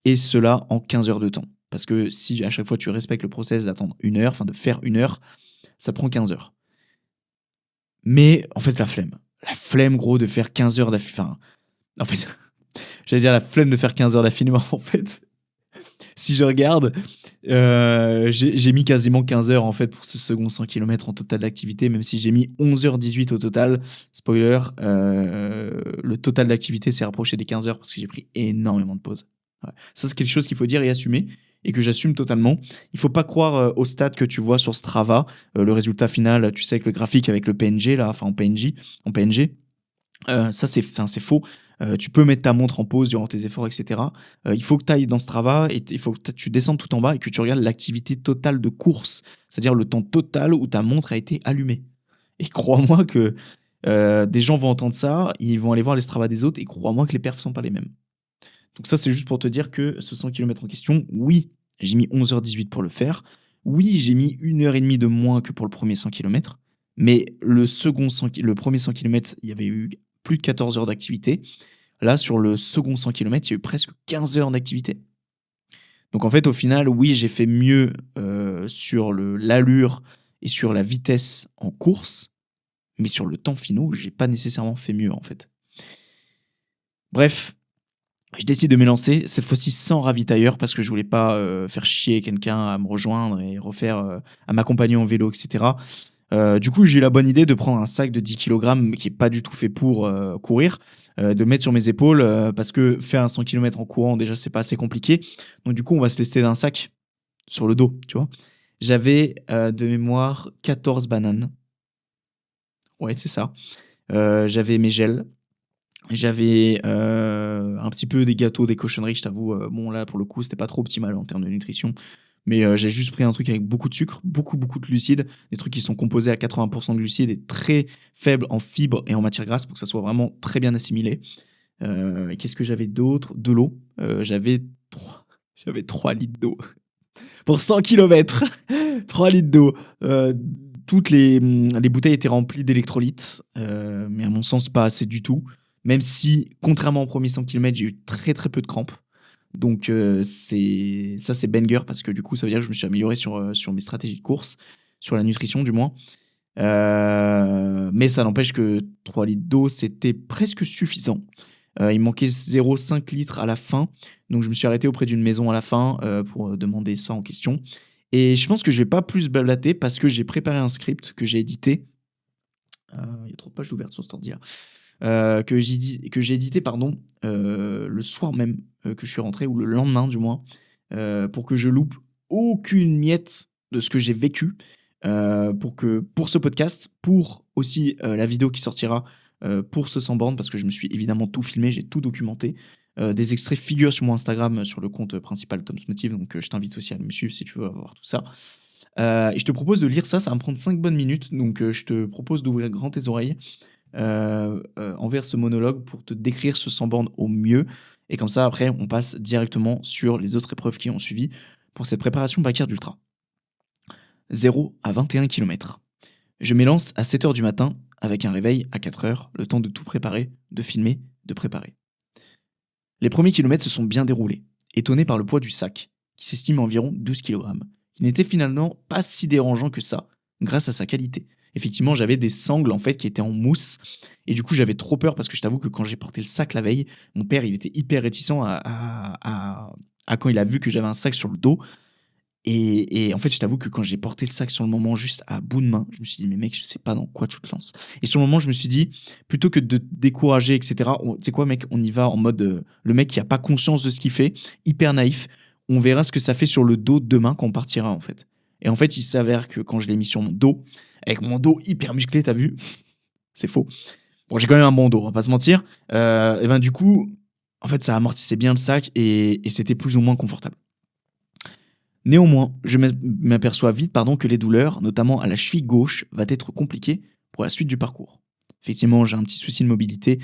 et cela en 15 heures de temps. parce que si à chaque fois tu respectes le process d'attendre 1 heure, enfin de faire 1 heure, ça te prend 15 heures. Mais en fait, la flemme gros de faire 15 heures d'affilée, enfin, en fait, j'allais dire la flemme de faire 15 heures d'affilée, mais en fait, si je regarde, j'ai mis quasiment 15 heures en fait pour ce second 100 km en total d'activité, même si j'ai mis 11h18 au total. Spoiler, le total d'activité s'est rapproché des 15 heures parce que j'ai pris énormément de pauses. Ouais. Ça, c'est quelque chose qu'il faut dire et assumer, et que j'assume totalement. Il faut pas croire aux stats que tu vois sur Strava, le résultat final, tu sais, avec le graphique avec le PNG, là, enfin en PNG. Ça, c'est faux. Tu peux mettre ta montre en pause durant tes efforts, etc. Il faut que tu ailles dans Strava et il faut que tu descendes tout en bas et que tu regardes l'activité totale de course, c'est-à-dire le temps total où ta montre a été allumée. Et crois-moi que des gens vont entendre ça, ils vont aller voir les Strava des autres, et crois-moi que les perfs sont pas les mêmes. Donc ça, c'est juste pour te dire que ce 100 km en question, oui, j'ai mis 11h18 pour le faire. Oui, j'ai mis 1h30 de moins que pour le premier 100 km. Mais le premier 100 km, il y avait eu plus de 14 heures d'activité. Là, sur le second 100 km, il y a eu presque 15 heures d'activité. Donc en fait, au final, oui, j'ai fait mieux sur l'allure et sur la vitesse en course, mais sur le temps finaux, j'ai pas nécessairement fait mieux en fait. Bref, je décide de m'élancer, cette fois-ci sans ravitailleur, parce que je voulais pas faire chier quelqu'un à me rejoindre et à m'accompagner en vélo, etc. Du coup, j'ai eu la bonne idée de prendre un sac de 10 kg qui est pas du tout fait pour courir, de mettre sur mes épaules, parce que faire un 100 km en courant, déjà, c'est pas assez compliqué. Donc du coup, on va se lester d'un sac sur le dos, tu vois. J'avais de mémoire 14 bananes. Ouais, c'est ça. J'avais mes gels. J'avais un petit peu des gâteaux, des cochonneries, je t'avoue. Bon, là, pour le coup, c'était pas trop optimal en termes de nutrition. Mais j'ai juste pris un truc avec beaucoup de sucre, beaucoup de glucides, des trucs qui sont composés à 80% de glucides et très faibles en fibres et en matière grasse pour que ça soit vraiment très bien assimilé. Et qu'est-ce que j'avais d'autre? De l'eau. J'avais 3 litres d'eau. Pour 100 km 3 litres d'eau. Toutes les bouteilles étaient remplies d'électrolytes, mais à mon sens, pas assez du tout. Même si, contrairement au premier 100 km, j'ai eu très très peu de crampes. Donc c'est banger, parce que du coup, ça veut dire que je me suis amélioré sur mes stratégies de course, sur la nutrition du moins. Mais ça n'empêche que 3 litres d'eau, c'était presque suffisant. Il manquait 0,5 litres à la fin. Donc je me suis arrêté auprès d'une maison à la fin pour demander ça en question. Et je pense que je vais pas plus blablater parce que j'ai préparé un script que j'ai édité. Il y a trop de pages ouvertes sur cet ordi là. Que j'ai édité le soir même que je suis rentré, ou le lendemain du moins, pour que je loupe aucune miette de ce que j'ai vécu, pour ce podcast, pour aussi la vidéo qui sortira pour ce sans borne, parce que je me suis évidemment tout filmé, j'ai tout documenté. Des extraits figurent sur mon Instagram, sur le compte principal Tom's Motive, donc je t'invite aussi à me suivre si tu veux voir tout ça. Et je te propose de lire ça, ça va me prendre 5 bonnes minutes, donc je te propose d'ouvrir grand tes oreilles envers ce monologue pour te décrire ce sans borne au mieux. Et comme ça, après, on passe directement sur les autres épreuves qui ont suivi pour cette préparation Backyard Ultra. 0 à 21 km. Je m'élance à 7h du matin avec un réveil à 4h, le temps de tout préparer, de filmer, de préparer. Les premiers kilomètres se sont bien déroulés, étonné par le poids du sac, qui s'estime à environ 12 kg, qui n'était finalement pas si dérangeant que ça, grâce à sa qualité. Effectivement, j'avais des sangles en fait qui étaient en mousse, et du coup j'avais trop peur, parce que je t'avoue que quand j'ai porté le sac la veille, mon père il était hyper réticent à quand il a vu que j'avais un sac sur le dos. Et en fait, je t'avoue que quand j'ai porté le sac sur le moment, juste à bout de main, je me suis dit, mais mec, je sais pas dans quoi tu te lances. Et sur le moment, je me suis dit, plutôt que de te décourager, etc., tu sais quoi, mec, on y va en mode le mec qui a pas conscience de ce qu'il fait, hyper naïf. On verra ce que ça fait sur le dos demain quand on partira, en fait. Et en fait, il s'avère que quand je l'ai mis sur mon dos, avec mon dos hyper musclé, t'as vu? C'est faux. Bon, j'ai quand même un bon dos, on va pas se mentir. Et ben, du coup, en fait, ça amortissait bien le sac et c'était plus ou moins confortable. Néanmoins, je m'aperçois vite que les douleurs, notamment à la cheville gauche, vont être compliquées pour la suite du parcours. Effectivement, j'ai un petit souci de mobilité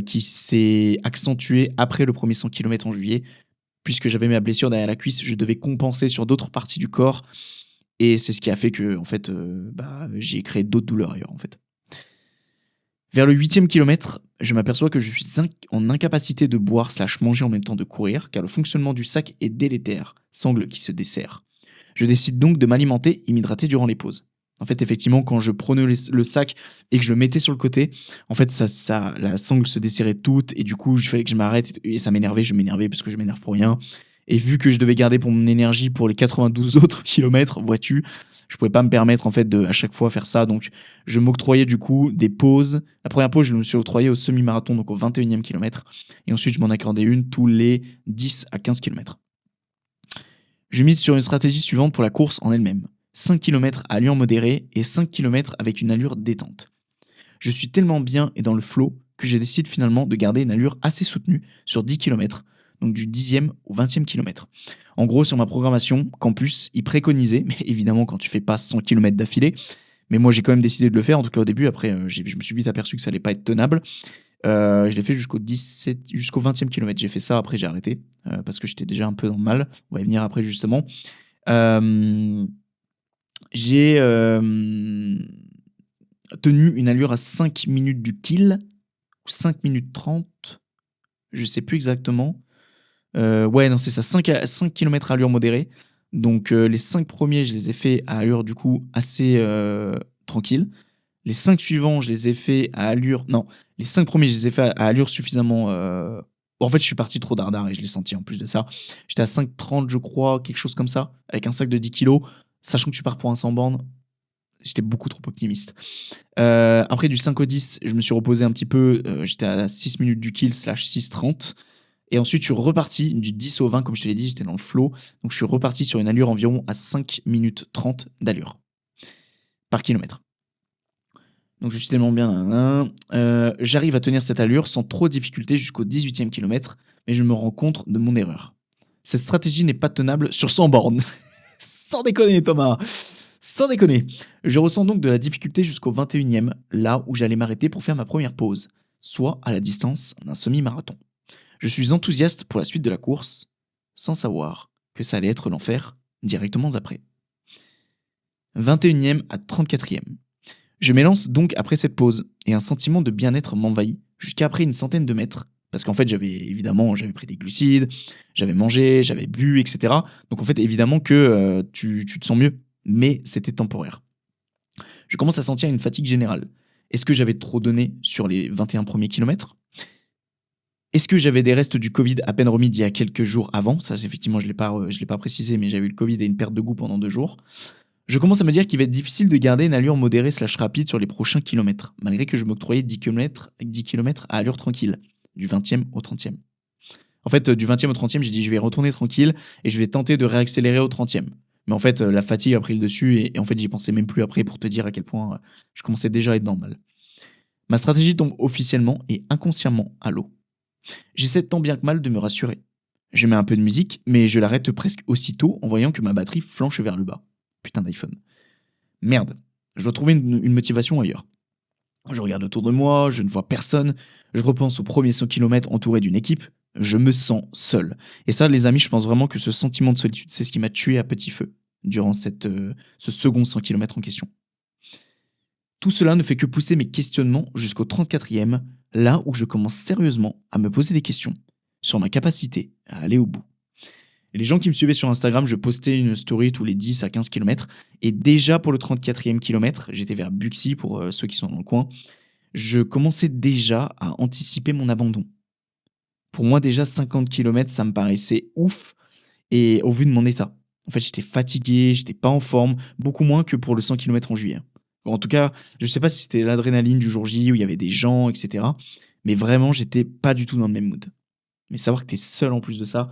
qui s'est accentué après le premier 100 km en juillet, puisque j'avais ma blessure derrière la cuisse, je devais compenser sur d'autres parties du corps, et c'est ce qui a fait que, en fait, j'ai créé d'autres douleurs ailleurs, en fait. Vers le 8e kilomètre, je m'aperçois que je suis en incapacité de boire/manger en même temps de courir, car le fonctionnement du sac est délétère, sangle qui se dessert. Je décide donc de m'alimenter et m'hydrater durant les pauses. En fait, effectivement, quand je prenais le sac et que je le mettais sur le côté, en fait, la sangle se desserrait toute et du coup, il fallait que je m'arrête et ça m'énervait. Je m'énervais parce que je m'énerve pour rien. Et vu que je devais garder pour mon énergie pour les 92 autres kilomètres, vois-tu, je pouvais pas me permettre en fait de à chaque fois faire ça. Donc, je m'octroyais du coup des pauses. La première pause, je me suis octroyé au semi-marathon, donc au 21e kilomètre. Et ensuite, je m'en accordais une tous les 10 à 15 kilomètres. Je mise sur une stratégie suivante pour la course en elle-même. 5 km à allure modérée et 5 km avec une allure détente. Je suis tellement bien et dans le flow que je décide finalement de garder une allure assez soutenue sur 10 km, donc du 10e au 20e kilomètre. En gros, sur ma programmation, Campus, il préconisait, mais évidemment quand tu fais pas 100 km d'affilée, mais moi j'ai quand même décidé de le faire, en tout cas au début, après je me suis vite aperçu que ça allait pas être tenable. Je l'ai fait jusqu'au 20e kilomètre, j'ai fait ça, après j'ai arrêté, parce que j'étais déjà un peu dans le mal, on va y venir après justement. J'ai tenu une allure à 5 minutes du kill, ou 5 minutes 30, je sais plus exactement. Ouais, non, c'est ça, 5 km à allure modérée. Donc les 5 premiers, je les ai fait à allure du coup assez tranquille. Les 5 suivants, je les ai fait à allure... Non, les 5 premiers, je les ai fait à allure suffisamment... En fait, je suis parti trop dardard et je l'ai senti en plus de ça. J'étais à 5,30, je crois, quelque chose comme ça, avec un sac de 10 kilos. Sachant que tu pars pour un 100 bornes, j'étais beaucoup trop optimiste. Après, du 5 au 10, je me suis reposé un petit peu. J'étais à 6 minutes du kill /6,30. Et ensuite, je suis reparti du 10 au 20, comme je te l'ai dit, j'étais dans le flow. Donc, je suis reparti sur une allure environ à 5 minutes 30 d'allure par kilomètre. Donc, je suis tellement bien. J'arrive à tenir cette allure sans trop de difficulté jusqu'au 18e kilomètre, mais je me rends compte de mon erreur. Cette stratégie n'est pas tenable sur 100 bornes. Sans déconner, Thomas. Sans déconner. Je ressens donc de la difficulté jusqu'au 21e, là où j'allais m'arrêter pour faire ma première pause, soit à la distance d'un semi-marathon. Je suis enthousiaste pour la suite de la course, sans savoir que ça allait être l'enfer directement après. 21e à 34e. Je m'élance donc après cette pause, et un sentiment de bien-être m'envahit jusqu'à après une centaine de mètres, parce qu'en fait j'avais pris des glucides, j'avais mangé, j'avais bu, etc. Donc en fait évidemment que tu te sens mieux, mais c'était temporaire. Je commence à sentir une fatigue générale. Est-ce que j'avais trop donné sur les 21 premiers kilomètres ? Est-ce que j'avais des restes du Covid à peine remis d'il y a quelques jours avant ? Ça, effectivement, je l'ai pas précisé, mais j'avais eu le Covid et une perte de goût pendant 2 jours. Je commence à me dire qu'il va être difficile de garder une allure modérée /rapide sur les prochains kilomètres, malgré que je m'octroyais 10 km à allure tranquille, du 20e au 30e. En fait, du 20e au 30e, j'ai dit je vais retourner tranquille et je vais tenter de réaccélérer au 30e. Mais en fait, la fatigue a pris le dessus et en fait, j'y pensais même plus après pour te dire à quel point je commençais déjà à être dans le mal. Ma stratégie tombe officiellement et inconsciemment à l'eau. J'essaie tant bien que mal de me rassurer. Je mets un peu de musique, mais je l'arrête presque aussitôt en voyant que ma batterie flanche vers le bas. Putain d'iPhone. Merde, je dois trouver une motivation ailleurs. Je regarde autour de moi, je ne vois personne, je repense aux premiers 100 km entouré d'une équipe, je me sens seul. Et ça, les amis, je pense vraiment que ce sentiment de solitude, c'est ce qui m'a tué à petit feu durant ce second 100 km en question. Tout cela ne fait que pousser mes questionnements jusqu'au 34e, là où je commence sérieusement à me poser des questions sur ma capacité à aller au bout. Et les gens qui me suivaient sur Instagram, je postais une story tous les 10 à 15 km. Et déjà pour le 34e kilomètre, j'étais vers Buxy pour ceux qui sont dans le coin, je commençais déjà à anticiper mon abandon. Pour moi, déjà 50 km, ça me paraissait ouf. Et au vu de mon état. En fait, j'étais fatigué, j'étais pas en forme, beaucoup moins que pour le 100 km en juillet. En tout cas, je sais pas si c'était l'adrénaline du jour J où il y avait des gens, etc. Mais vraiment, j'étais pas du tout dans le même mood. Mais savoir que t'es seul en plus de ça,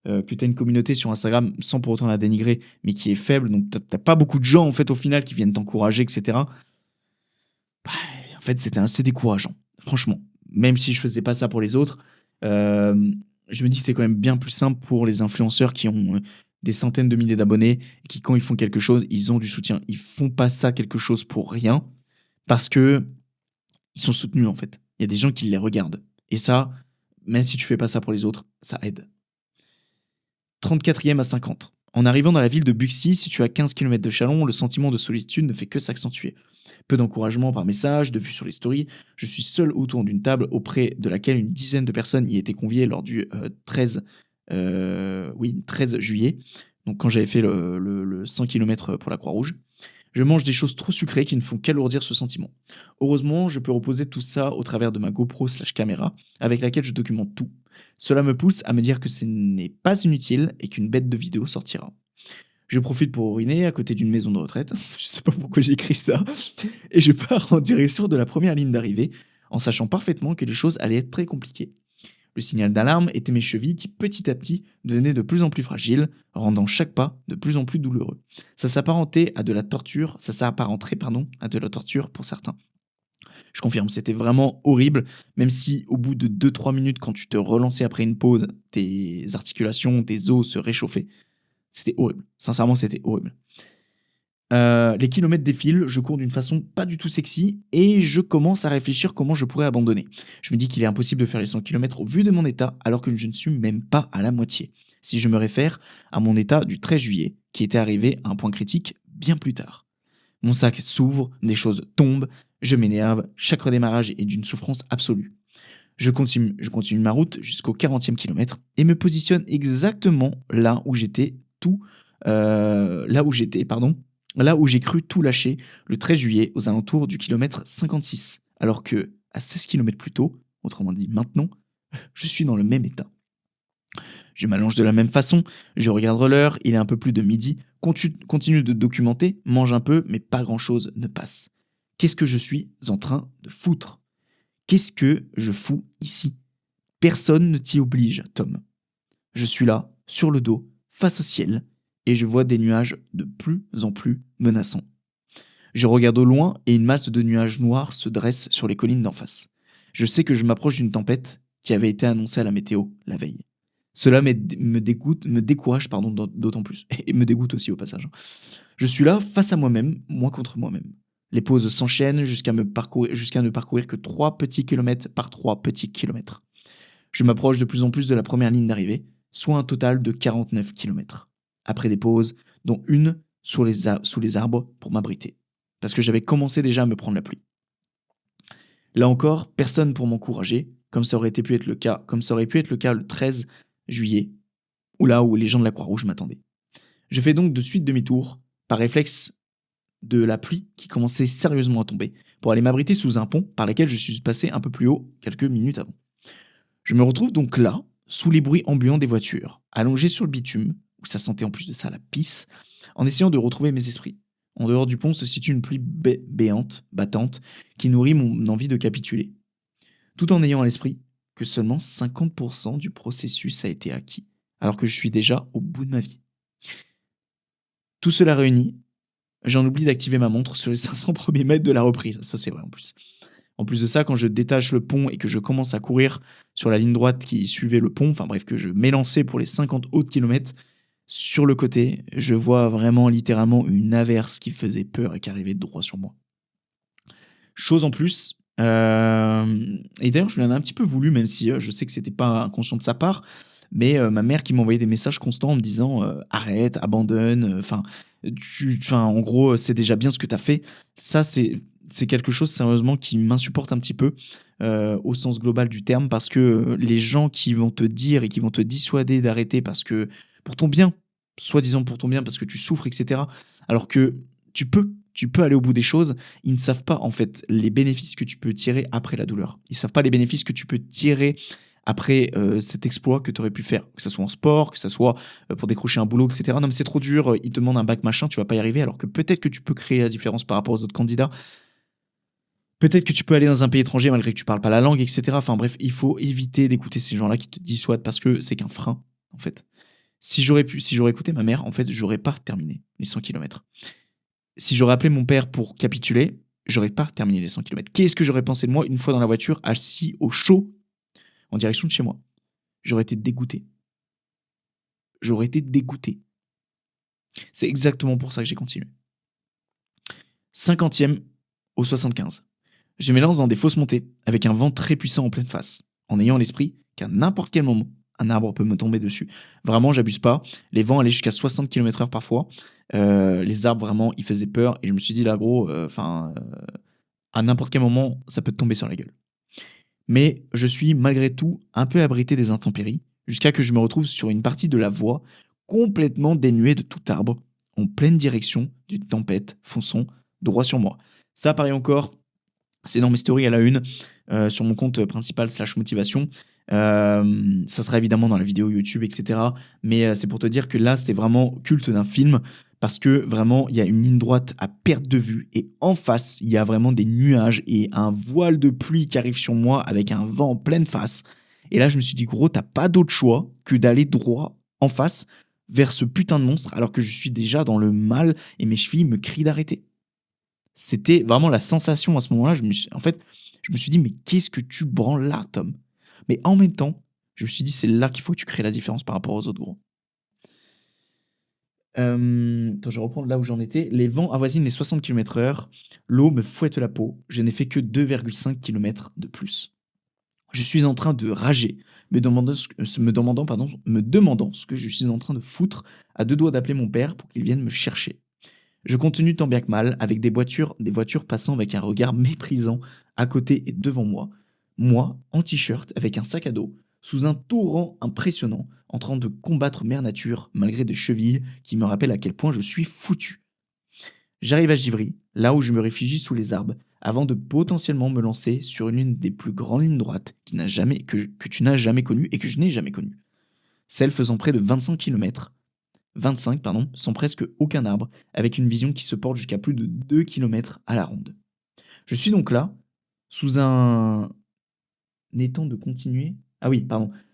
que t'as une communauté sur Instagram, sans pour autant la dénigrer, mais qui est faible, donc t'as pas beaucoup de gens en fait au final qui viennent t'encourager, etc. Bah, en fait, c'était assez décourageant, franchement. Même si je faisais pas ça pour les autres, je me dis que c'est quand même bien plus simple pour les influenceurs qui ont des centaines de milliers d'abonnés et qui, quand ils font quelque chose, ils ont du soutien. Ils font pas ça quelque chose pour rien parce que ils sont soutenus en fait. Il y a des gens qui les regardent. Et ça, même si tu fais pas ça pour les autres, ça aide. 34e à 50. En arrivant dans la ville de Buxy, située à 15 km de Châlons, le sentiment de solitude ne fait que s'accentuer. Peu d'encouragement par message, de vues sur les stories, je suis seul autour d'une table auprès de laquelle une dizaine de personnes y étaient conviées lors du 13 juillet, donc quand j'avais fait le 100 km pour la Croix-Rouge. Je mange des choses trop sucrées qui ne font qu'alourdir ce sentiment. Heureusement, je peux reposer tout ça au travers de ma GoPro/caméra, avec laquelle je documente tout. Cela me pousse à me dire que ce n'est pas inutile et qu'une bête de vidéo sortira. Je profite pour uriner à côté d'une maison de retraite, je sais pas pourquoi j'ai écrit ça, et je pars en direction de la première ligne d'arrivée, en sachant parfaitement que les choses allaient être très compliquées. Le signal d'alarme était mes chevilles qui petit à petit devenaient de plus en plus fragiles, rendant chaque pas de plus en plus douloureux. Ça s'apparentait à de la torture, ça s'apparenterait à de la torture pour certains. Je confirme, c'était vraiment horrible, même si au bout de 2-3 minutes, quand tu te relançais après une pause, tes articulations, tes os se réchauffaient. C'était horrible. Sincèrement, c'était horrible. Les kilomètres défilent, je cours d'une façon pas du tout sexy et je commence à réfléchir comment je pourrais abandonner. Je me dis qu'il est impossible de faire les 100 km au vu de mon état alors que je ne suis même pas à la moitié. Si je me réfère à mon état du 13 juillet, qui était arrivé à un point critique bien plus tard. Mon sac s'ouvre, des choses tombent, je m'énerve, chaque redémarrage est d'une souffrance absolue. Je continue ma route jusqu'au 40e kilomètre et me positionne exactement là où j'étais là où j'ai cru tout lâcher le 13 juillet aux alentours du kilomètre 56, alors que à 16 km plus tôt, autrement dit maintenant, je suis dans le même état. Je m'allonge de la même façon, je regarde l'heure, il est un peu plus de midi, continue de documenter, mange un peu, mais pas grand-chose ne passe. Qu'est-ce que je suis en train de foutre ? Qu'est-ce que je fous ici ? Personne ne t'y oblige, Tom. Je suis là, sur le dos, face au ciel, et je vois des nuages de plus en plus menaçants. Je regarde au loin et une masse de nuages noirs se dresse sur les collines d'en face. Je sais que je m'approche d'une tempête qui avait été annoncée à la météo la veille. Cela me décourage d'autant plus, et me dégoûte aussi au passage. Je suis là face à moi-même, moi contre moi-même. Les pauses s'enchaînent jusqu'à ne parcourir que 3 petits kilomètres par 3 petits kilomètres. Je m'approche de plus en plus de la première ligne d'arrivée, soit un total de 49 kilomètres. Après des pauses, dont une sous les arbres pour m'abriter. Parce que j'avais commencé déjà à me prendre la pluie. Là encore, personne pour m'encourager, comme ça aurait pu être le cas le 13 juillet, où les gens de la Croix-Rouge m'attendaient. Je fais donc de suite demi-tour, par réflexe de la pluie qui commençait sérieusement à tomber, pour aller m'abriter sous un pont par lequel je suis passé un peu plus haut quelques minutes avant. Je me retrouve donc là, sous les bruits ambiants des voitures, allongé sur le bitume, où ça sentait en plus de ça la pisse, en essayant de retrouver mes esprits. En dehors du pont se situe une pluie battante, qui nourrit mon envie de capituler. Tout en ayant à l'esprit que seulement 50% du processus a été acquis, alors que je suis déjà au bout de ma vie. Tout cela réuni, j'en oublie d'activer ma montre sur les 500 premiers mètres de la reprise. Ça, c'est vrai en plus. En plus de ça, quand je détache le pont et que je commence à courir sur la ligne droite qui suivait le pont, enfin bref, que je m'élançais pour les 50 autres kilomètres, sur le côté, je vois vraiment littéralement une averse qui faisait peur et qui arrivait droit sur moi. Chose en plus, et d'ailleurs je lui en ai un petit peu voulu, même si je sais que c'était pas inconscient de sa part, mais ma mère qui m'envoyait des messages constants en me disant arrête, abandonne, en gros c'est déjà bien ce que t'as fait. Ça c'est quelque chose sérieusement qui m'insupporte un petit peu au sens global du terme, parce que les gens qui vont te dire et qui vont te dissuader d'arrêter parce que pour ton bien, soi-disant pour ton bien parce que tu souffres, etc., alors que tu peux aller au bout des choses, ils ne savent pas en fait les bénéfices que tu peux tirer après la douleur. Ils ne savent pas les bénéfices que tu peux tirer après cet exploit que tu aurais pu faire, que ce soit en sport, que ce soit pour décrocher un boulot, etc. Non mais c'est trop dur, ils te demandent un bac machin, tu vas pas y arriver, alors que peut-être que tu peux créer la différence par rapport aux autres candidats. Peut-être que tu peux aller dans un pays étranger malgré que tu parles pas la langue, etc. Enfin bref, il faut éviter d'écouter ces gens-là qui te dissuadent parce que c'est qu'un frein, en fait. Si j'aurais écouté ma mère, en fait, j'aurais pas terminé les 100 km. Si j'aurais appelé mon père pour capituler, j'aurais pas terminé les 100 km. Qu'est-ce que j'aurais pensé de moi une fois dans la voiture, assis au chaud, en direction de chez moi ? J'aurais été dégoûté. C'est exactement pour ça que j'ai continué. 50e au 75. Je m'élance dans des fausses montées, avec un vent très puissant en pleine face, en ayant à l'esprit qu'à n'importe quel moment, un arbre peut me tomber dessus. Vraiment, j'abuse pas. Les vents allaient jusqu'à 60 km/h parfois. Les arbres, vraiment, ils faisaient peur. Et je me suis dit, là, gros, à n'importe quel moment, ça peut te tomber sur la gueule. Mais je suis malgré tout un peu abrité des intempéries, jusqu'à que je me retrouve sur une partie de la voie complètement dénuée de tout arbre, en pleine direction d'une tempête fonçant droit sur moi. Ça, pareil encore, c'est dans mes stories à la une, sur mon compte principal / motivation. Ça sera évidemment dans la vidéo YouTube, etc. Mais c'est pour te dire que là, c'était vraiment culte d'un film, parce que vraiment, il y a une ligne droite à perte de vue, et en face, il y a vraiment des nuages et un voile de pluie qui arrive sur moi avec un vent en pleine face. Et là, je me suis dit, gros, t'as pas d'autre choix que d'aller droit en face vers ce putain de monstre, alors que je suis déjà dans le mal et mes chevilles me crient d'arrêter. C'était vraiment la sensation à ce moment-là. Je me suis dit, mais qu'est-ce que tu branles là, Tom? Mais en même temps, je me suis dit, c'est là qu'il faut que tu crées la différence par rapport aux autres, gros. Attends, je vais reprendre là où j'en étais. Les vents avoisinent les 60 km/h. L'eau me fouette la peau. Je n'ai fait que 2,5 km de plus. Je suis en train de rager, me demandant ce que je suis en train de foutre, à deux doigts d'appeler mon père pour qu'il vienne me chercher. Je continue tant bien que mal, avec des voitures passant avec un regard méprisant à côté et devant moi. Moi, en t-shirt, avec un sac à dos, sous un torrent impressionnant, en train de combattre Mère Nature, malgré des chevilles qui me rappellent à quel point je suis foutu. J'arrive à Givry, là où je me réfugie sous les arbres, avant de potentiellement me lancer sur l'une des plus grandes lignes droites que tu n'as jamais connues et que je n'ai jamais connues. Celle faisant près de 25 km, sans presque aucun arbre, avec une vision qui se porte jusqu'à plus de 2 km à la ronde. Je suis donc là, sous un étang de continuer.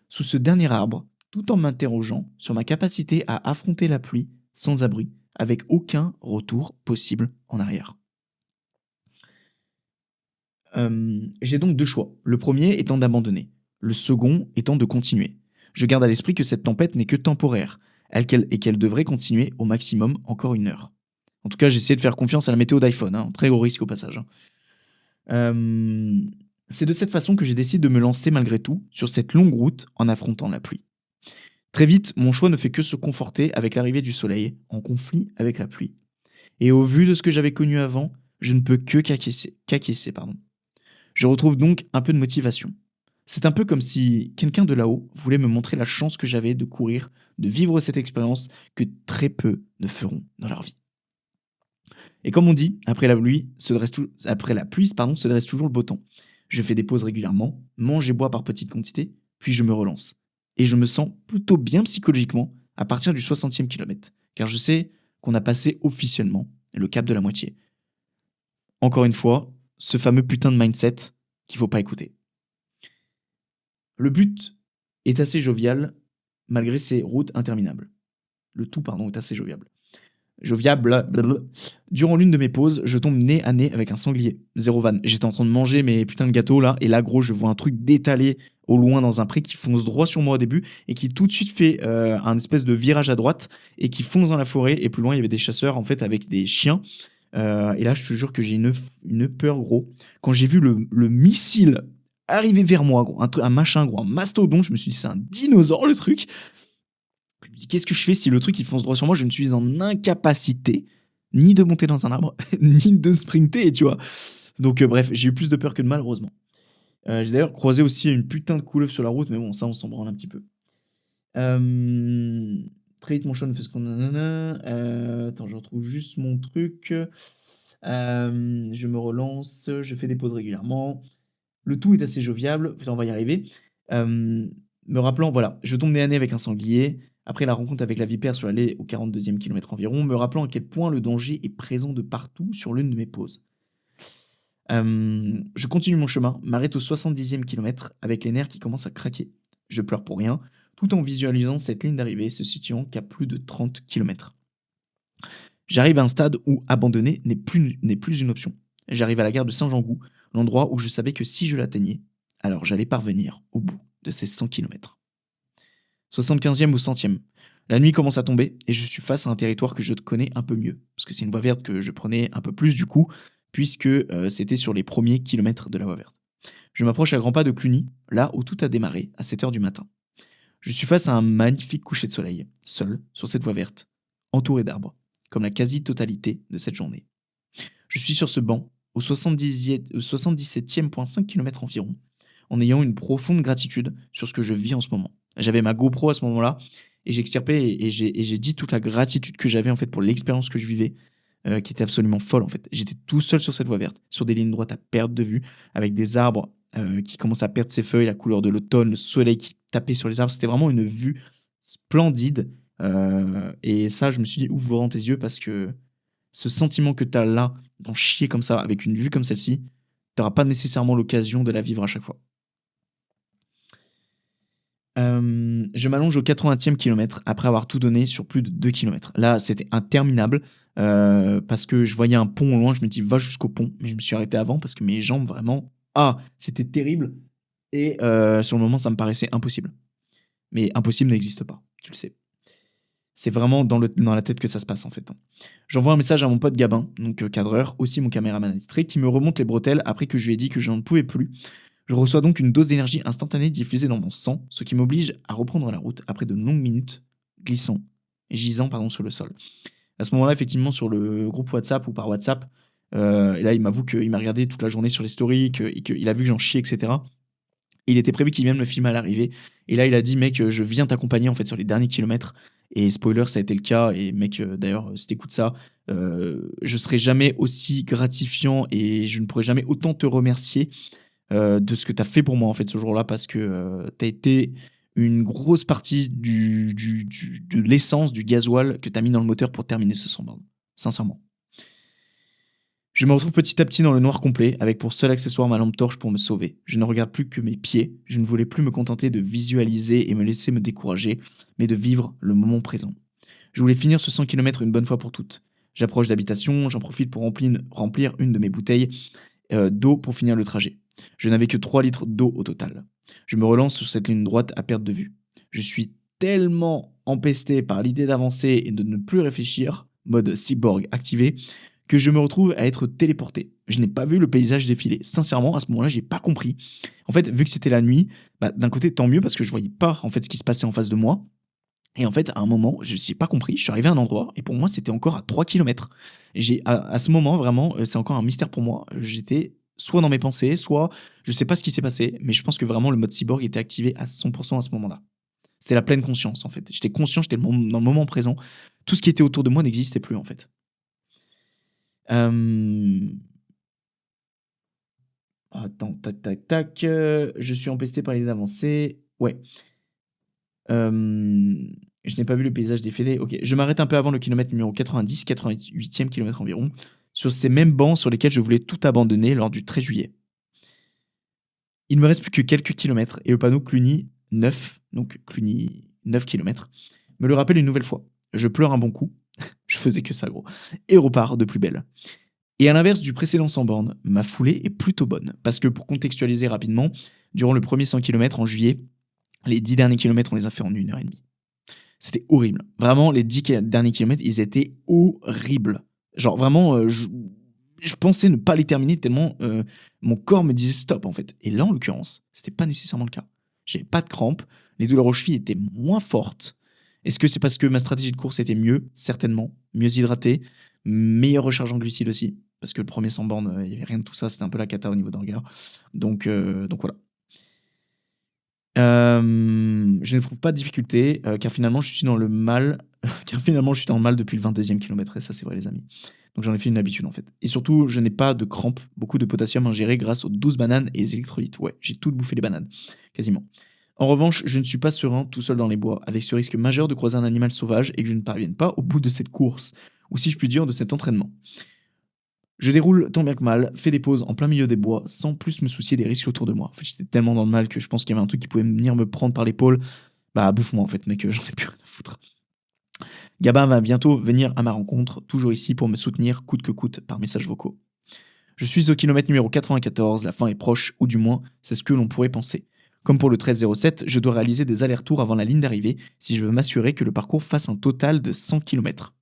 Sous ce dernier arbre, tout en m'interrogeant sur ma capacité à affronter la pluie sans abri, avec aucun retour possible en arrière. J'ai donc deux choix. Le premier étant d'abandonner, le second étant de continuer. Je garde à l'esprit que cette tempête n'est que temporaire, et qu'elle devrait continuer au maximum encore 1 heure. En tout cas, j'ai essayé de faire confiance à la météo d'iPhone, très gros risque au passage. C'est de cette façon que j'ai décidé de me lancer malgré tout sur cette longue route en affrontant la pluie. Très vite, mon choix ne fait que se conforter avec l'arrivée du soleil, en conflit avec la pluie. Et au vu de ce que j'avais connu avant, je ne peux que qu'acquiescer. Je retrouve donc un peu de motivation. C'est un peu comme si quelqu'un de là-haut voulait me montrer la chance que j'avais de courir, de vivre cette expérience que très peu ne feront dans leur vie. Et comme on dit, après la pluie se dresse toujours le beau temps. Je fais des pauses régulièrement, mange et bois par petites quantités, puis je me relance. Et je me sens plutôt bien psychologiquement à partir du 60e kilomètre, car je sais qu'on a passé officiellement le cap de la moitié. Encore une fois, ce fameux putain de mindset qu'il faut pas écouter. Le but est assez jovial, malgré ses routes interminables. Le tout, est assez joviable. Durant l'une de mes pauses, je tombe nez à nez avec un sanglier. Zéro van. J'étais en train de manger mes putains de gâteaux là, et là, gros, je vois un truc d'étalé au loin dans un pré qui fonce droit sur moi au début et qui tout de suite fait un espèce de virage à droite et qui fonce dans la forêt. Et plus loin, il y avait des chasseurs en fait avec des chiens. Et là, je te jure que j'ai une peur, gros. Quand j'ai vu le missile arriver vers moi, gros, un machin, gros, un mastodonte, je me suis dit, c'est un dinosaure le truc. Je me dis, qu'est-ce que je fais si le truc il fonce droit sur moi? Je ne suis en incapacité ni de monter dans un arbre, ni de sprinter, tu vois. Donc, bref, j'ai eu plus de peur que de mal, heureusement. J'ai d'ailleurs croisé aussi une putain de couleuvre sur la route, mais bon, ça, on s'en branle un petit peu. Très vite, mon chat ne fait ce qu'on a. Attends, je retrouve juste mon truc. Je me relance, je fais des pauses régulièrement. Le tout est assez jovial, on va y arriver. Me rappelant, voilà, je tombe nez à nez avec un sanglier. Après la rencontre avec la vipère sur l'allée au 42e kilomètre environ, me rappelant à quel point le danger est présent de partout sur l'une de mes pauses. Je continue mon chemin, m'arrête au 70e kilomètre avec les nerfs qui commencent à craquer. Je pleure pour rien, tout en visualisant cette ligne d'arrivée se situant qu'à plus de 30 km. J'arrive à un stade où abandonner n'est plus une option. J'arrive à la gare de Saint-Jean-Gou, l'endroit où je savais que si je l'atteignais, alors j'allais parvenir au bout de ces 100 km. 75e ou 100e. La nuit commence à tomber et je suis face à un territoire que je connais un peu mieux, parce que c'est une voie verte que je prenais un peu plus du coup, puisque c'était sur les premiers kilomètres de la voie verte. Je m'approche à grands pas de Cluny, là où tout a démarré, à 7h du matin. Je suis face à un magnifique coucher de soleil, seul, sur cette voie verte, entouré d'arbres, comme la quasi-totalité de cette journée. Je suis sur ce banc, au 77e,5 km environ, en ayant une profonde gratitude sur ce que je vis en ce moment. J'avais ma GoPro à ce moment-là, et j'ai extirpé et j'ai dit toute la gratitude que j'avais en fait pour l'expérience que je vivais, qui était absolument folle en fait. J'étais tout seul sur cette voie verte, sur des lignes droites à perte de vue, avec des arbres qui commençaient à perdre ses feuilles, la couleur de l'automne, le soleil qui tapait sur les arbres. C'était vraiment une vue splendide. Et ça, je me suis dit, ouvre vraiment tes yeux parce que ce sentiment que tu as là, d'en chier comme ça, avec une vue comme celle-ci, tu n'auras pas nécessairement l'occasion de la vivre à chaque fois. Je m'allonge au 80e kilomètre après avoir tout donné sur plus de 2 km. Là, c'était interminable parce que je voyais un pont au loin. Je me dis, va jusqu'au pont. Mais je me suis arrêté avant parce que mes jambes, vraiment, c'était terrible. Et sur le moment, ça me paraissait impossible. Mais impossible n'existe pas, tu le sais. C'est vraiment dans la tête que ça se passe en fait. J'envoie un message à mon pote Gabin, donc cadreur, aussi mon caméraman attitré, qui me remonte les bretelles après que je lui ai dit que je n'en pouvais plus. Je reçois donc une dose d'énergie instantanée diffusée dans mon sang, ce qui m'oblige à reprendre la route après de longues minutes gisant sur le sol. À ce moment-là, effectivement, sur le groupe WhatsApp ou par WhatsApp, et là, il m'avoue qu'il m'a regardé toute la journée sur les stories, et qu'il a vu que j'en chiais, etc. Il était prévu qu'il vienne me filmer à l'arrivée. Et là, il a dit, mec, je viens t'accompagner en fait sur les derniers kilomètres. Et spoiler, ça a été le cas. Et mec, d'ailleurs, si t'écoutes ça, je serai jamais aussi gratifiant et je ne pourrai jamais autant te remercier de ce que t'as fait pour moi en fait ce jour-là, parce que t'as été une grosse partie de l'essence, du gasoil que t'as mis dans le moteur pour terminer ce 100 bornes. Sincèrement. Je me retrouve petit à petit dans le noir complet, avec pour seul accessoire ma lampe torche pour me sauver. Je ne regarde plus que mes pieds, je ne voulais plus me contenter de visualiser et me laisser me décourager, mais de vivre le moment présent. Je voulais finir ce 100 km une bonne fois pour toutes. J'approche d'habitation, j'en profite pour remplir une de mes bouteilles d'eau pour finir le trajet. Je n'avais que 3 litres d'eau au total. Je me relance sur cette ligne droite à perte de vue. Je suis tellement empesté par l'idée d'avancer et de ne plus réfléchir, mode cyborg activé, que je me retrouve à être téléporté. Je n'ai pas vu le paysage défiler. Sincèrement, à ce moment-là, j'ai pas compris. En fait, vu que c'était la nuit, d'un côté, tant mieux parce que je voyais pas en fait ce qui se passait en face de moi. Et en fait, à un moment, je n'ai pas compris. Je suis arrivé à un endroit et pour moi, c'était encore à 3 km. À ce moment, vraiment, c'est encore un mystère pour moi. J'étais soit dans mes pensées, soit je sais pas ce qui s'est passé, mais je pense que vraiment le mode cyborg était activé à 100% à ce moment-là. C'est la pleine conscience en fait. J'étais conscient, j'étais dans le moment présent. Tout ce qui était autour de moi n'existait plus en fait. Attends, tac. Je suis empesté par l'idée d'avancer. Ouais. Je n'ai pas vu le paysage défiler. Ok, je m'arrête un peu avant le kilomètre numéro 90, 88e kilomètre environ, sur ces mêmes bancs sur lesquels je voulais tout abandonner lors du 13 juillet. Il ne me reste plus que quelques kilomètres et le panneau Cluny 9, donc Cluny 9 km, me le rappelle une nouvelle fois. Je pleure un bon coup, je faisais que ça gros, et repars de plus belle. Et à l'inverse du précédent 100 bornes, ma foulée est plutôt bonne, parce que pour contextualiser rapidement, durant le premier 100 km en juillet, les 10 derniers kilomètres, on les a fait en 1h30. C'était horrible. Vraiment, les 10 derniers kilomètres, ils étaient horribles. Genre vraiment, je pensais ne pas les terminer tellement mon corps me disait stop en fait. Et là, en l'occurrence, c'était pas nécessairement le cas. J'avais pas de crampes, les douleurs aux chevilles étaient moins fortes. Est-ce que c'est parce que ma stratégie de course était mieux? Certainement. Mieux hydratée, meilleure recharge en glucides aussi. Parce que le premier 100 bornes, il n'y avait rien de tout ça, c'était un peu la cata au niveau d'un regard. Donc voilà. Je ne trouve pas de difficulté, car finalement je suis dans le mal depuis le 22e kilomètre, et ça c'est vrai les amis. Donc j'en ai fait une habitude en fait. Et surtout, je n'ai pas de crampes, beaucoup de potassium ingéré grâce aux 12 bananes et les électrolytes. Ouais, j'ai tout bouffé les bananes, quasiment. En revanche, je ne suis pas serein tout seul dans les bois, avec ce risque majeur de croiser un animal sauvage et que je ne parvienne pas au bout de cette course, ou si je puis dire de cet entraînement. Je déroule tant bien que mal, fais des pauses en plein milieu des bois, sans plus me soucier des risques autour de moi. En fait, j'étais tellement dans le mal que je pense qu'il y avait un truc qui pouvait venir me prendre par l'épaule. Bouffe-moi en fait, mec, j'en ai plus rien à foutre. Gabin va bientôt venir à ma rencontre, toujours ici pour me soutenir coûte que coûte par messages vocaux. Je suis au kilomètre numéro 94, la fin est proche, ou du moins, c'est ce que l'on pourrait penser. Comme pour le 1307, je dois réaliser des allers-retours avant la ligne d'arrivée si je veux m'assurer que le parcours fasse un total de 100 km.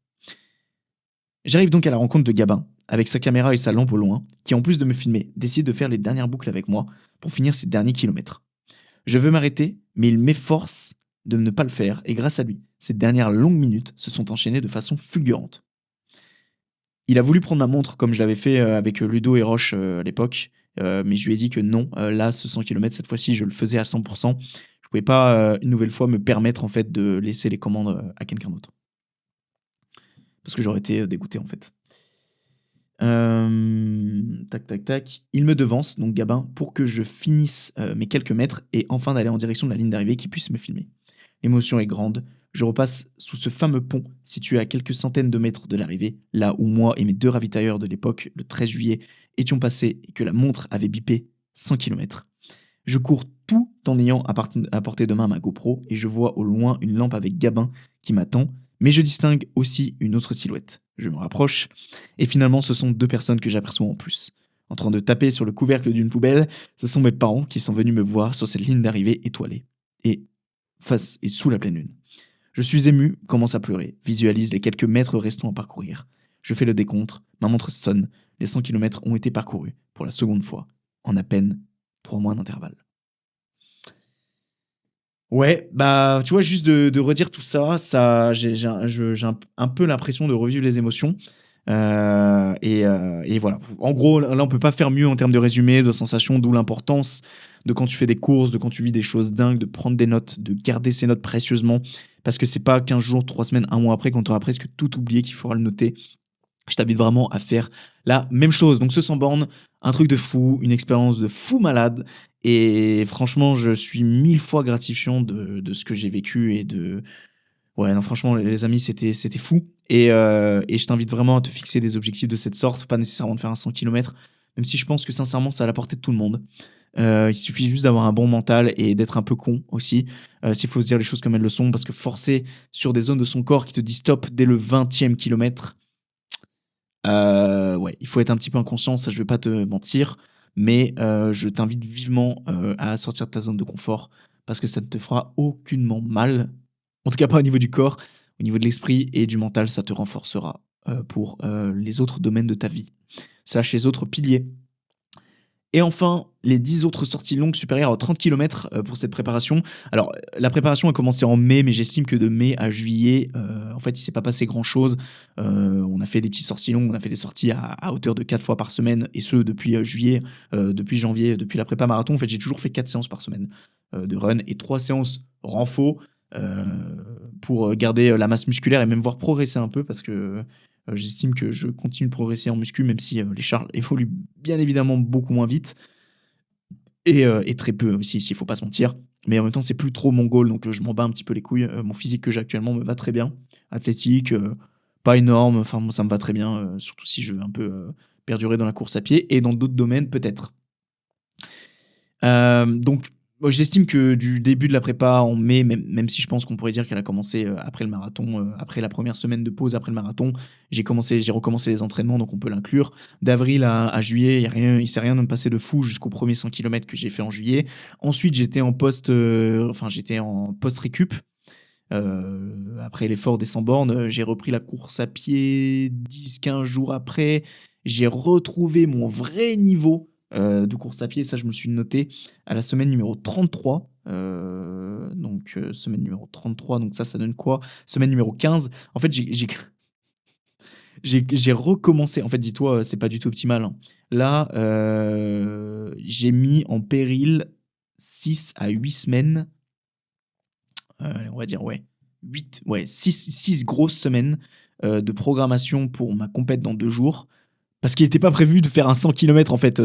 J'arrive donc à la rencontre de Gabin, avec sa caméra et sa lampe au loin, qui en plus de me filmer, décide de faire les dernières boucles avec moi pour finir ces derniers kilomètres. Je veux m'arrêter, mais il m'efforce de ne pas le faire, et grâce à lui, ces dernières longues minutes se sont enchaînées de façon fulgurante. Il a voulu prendre ma montre comme je l'avais fait avec Ludo et Roche à l'époque, mais je lui ai dit que non, là, ce 100 km, cette fois-ci, je le faisais à 100%. Je pouvais pas une nouvelle fois me permettre en fait de laisser les commandes à quelqu'un d'autre. Parce que j'aurais été dégoûté en fait. Tac, tac, tac. Il me devance, donc Gabin, pour que je finisse mes quelques mètres et enfin d'aller en direction de la ligne d'arrivée qui puisse me filmer. L'émotion est grande. Je repasse sous ce fameux pont situé à quelques centaines de mètres de l'arrivée, là où moi et mes 2 ravitailleurs de l'époque, le 13 juillet, étions passés et que la montre avait bipé 100 km. Je cours tout en ayant à portée de main ma GoPro et je vois au loin une lampe avec Gabin qui m'attend, mais je distingue aussi une autre silhouette. Je me rapproche et finalement ce sont 2 personnes que j'aperçois en plus. En train de taper sur le couvercle d'une poubelle, ce sont mes parents qui sont venus me voir sur cette ligne d'arrivée étoilée et face et sous la pleine lune. Je suis ému, commence à pleurer, visualise les quelques mètres restants à parcourir. Je fais le décompte, ma montre sonne, les 100 km ont été parcourus pour la seconde fois, en à peine 3 mois d'intervalle. Ouais, bah tu vois, juste de redire tout ça, j'ai un peu l'impression de revivre les émotions. Et voilà. En gros, là, on peut pas faire mieux en termes de résumé, de sensations, d'où l'importance de quand tu fais des courses, de quand tu vis des choses dingues, de prendre des notes, de garder ces notes précieusement. Parce que c'est pas 15 jours, 3 semaines, un mois après, quand tu auras presque tout oublié qu'il faudra le noter. Je t'invite vraiment à faire la même chose. Donc ce 100 bornes, un truc de fou, une expérience de fou malade. Et franchement, je suis 1000 fois gratifiant de ce que j'ai vécu et de... Ouais, non, franchement, les amis, c'était fou. Et je t'invite vraiment à te fixer des objectifs de cette sorte, pas nécessairement de faire un 100 km, même si je pense que sincèrement, c'est à la portée de tout le monde. Il suffit juste d'avoir un bon mental et d'être un peu con aussi, s'il faut se dire les choses comme elles le sont, parce que forcer sur des zones de son corps qui te disent stop dès le 20e kilomètre, ouais, il faut être un petit peu inconscient, ça je vais pas te mentir, mais je t'invite vivement à sortir de ta zone de confort parce que ça ne te fera aucunement mal, en tout cas pas au niveau du corps, au niveau de l'esprit et du mental, ça te renforcera pour les autres domaines de ta vie. Sache les autres piliers. Et enfin, les 10 autres sorties longues supérieures à 30 km pour cette préparation. Alors, la préparation a commencé en mai, mais j'estime que de mai à juillet, en fait, il s'est pas passé grand-chose. On a fait des petites sorties longues, on a fait des sorties à hauteur de 4 fois par semaine, et ce, depuis juillet, depuis janvier, depuis la prépa marathon. En fait, j'ai toujours fait 4 séances par semaine de run et 3 séances renfo pour garder la masse musculaire et même voir progresser un peu, parce que j'estime que je continue de progresser en muscu, même si les charges évoluent bien évidemment beaucoup moins vite. Et très peu aussi, s'il faut pas se mentir. Mais en même temps, c'est plus trop mon goal, donc je m'en bats un petit peu les couilles. Mon physique que j'ai actuellement me va très bien. Athlétique, pas énorme, enfin ça me va très bien, surtout si je veux un peu perdurer dans la course à pied et dans d'autres domaines peut-être. Donc moi, j'estime que du début de la prépa en mai, même si je pense qu'on pourrait dire qu'elle a commencé après le marathon, après la première semaine de pause après le marathon, j'ai recommencé les entraînements, donc on peut l'inclure. D'avril à juillet, il s'est rien passé de fou jusqu'au premier 100 km que j'ai fait en juillet. Ensuite, j'étais en post-récup. Après l'effort des 100 bornes, j'ai repris la course à pied 10-15 jours après. J'ai retrouvé mon vrai niveau de course à pied, ça je me suis noté à la semaine numéro 33. Semaine numéro 33, donc ça donne quoi? Semaine numéro 15. En fait, j'ai recommencé. En fait, dis-toi, c'est pas du tout optimal, hein. Là, j'ai mis en péril 6 à 8 semaines. On va dire, ouais, 6 grosses semaines de programmation pour ma compète dans 2 jours. Parce qu'il n'était pas prévu de faire un 100 km en fait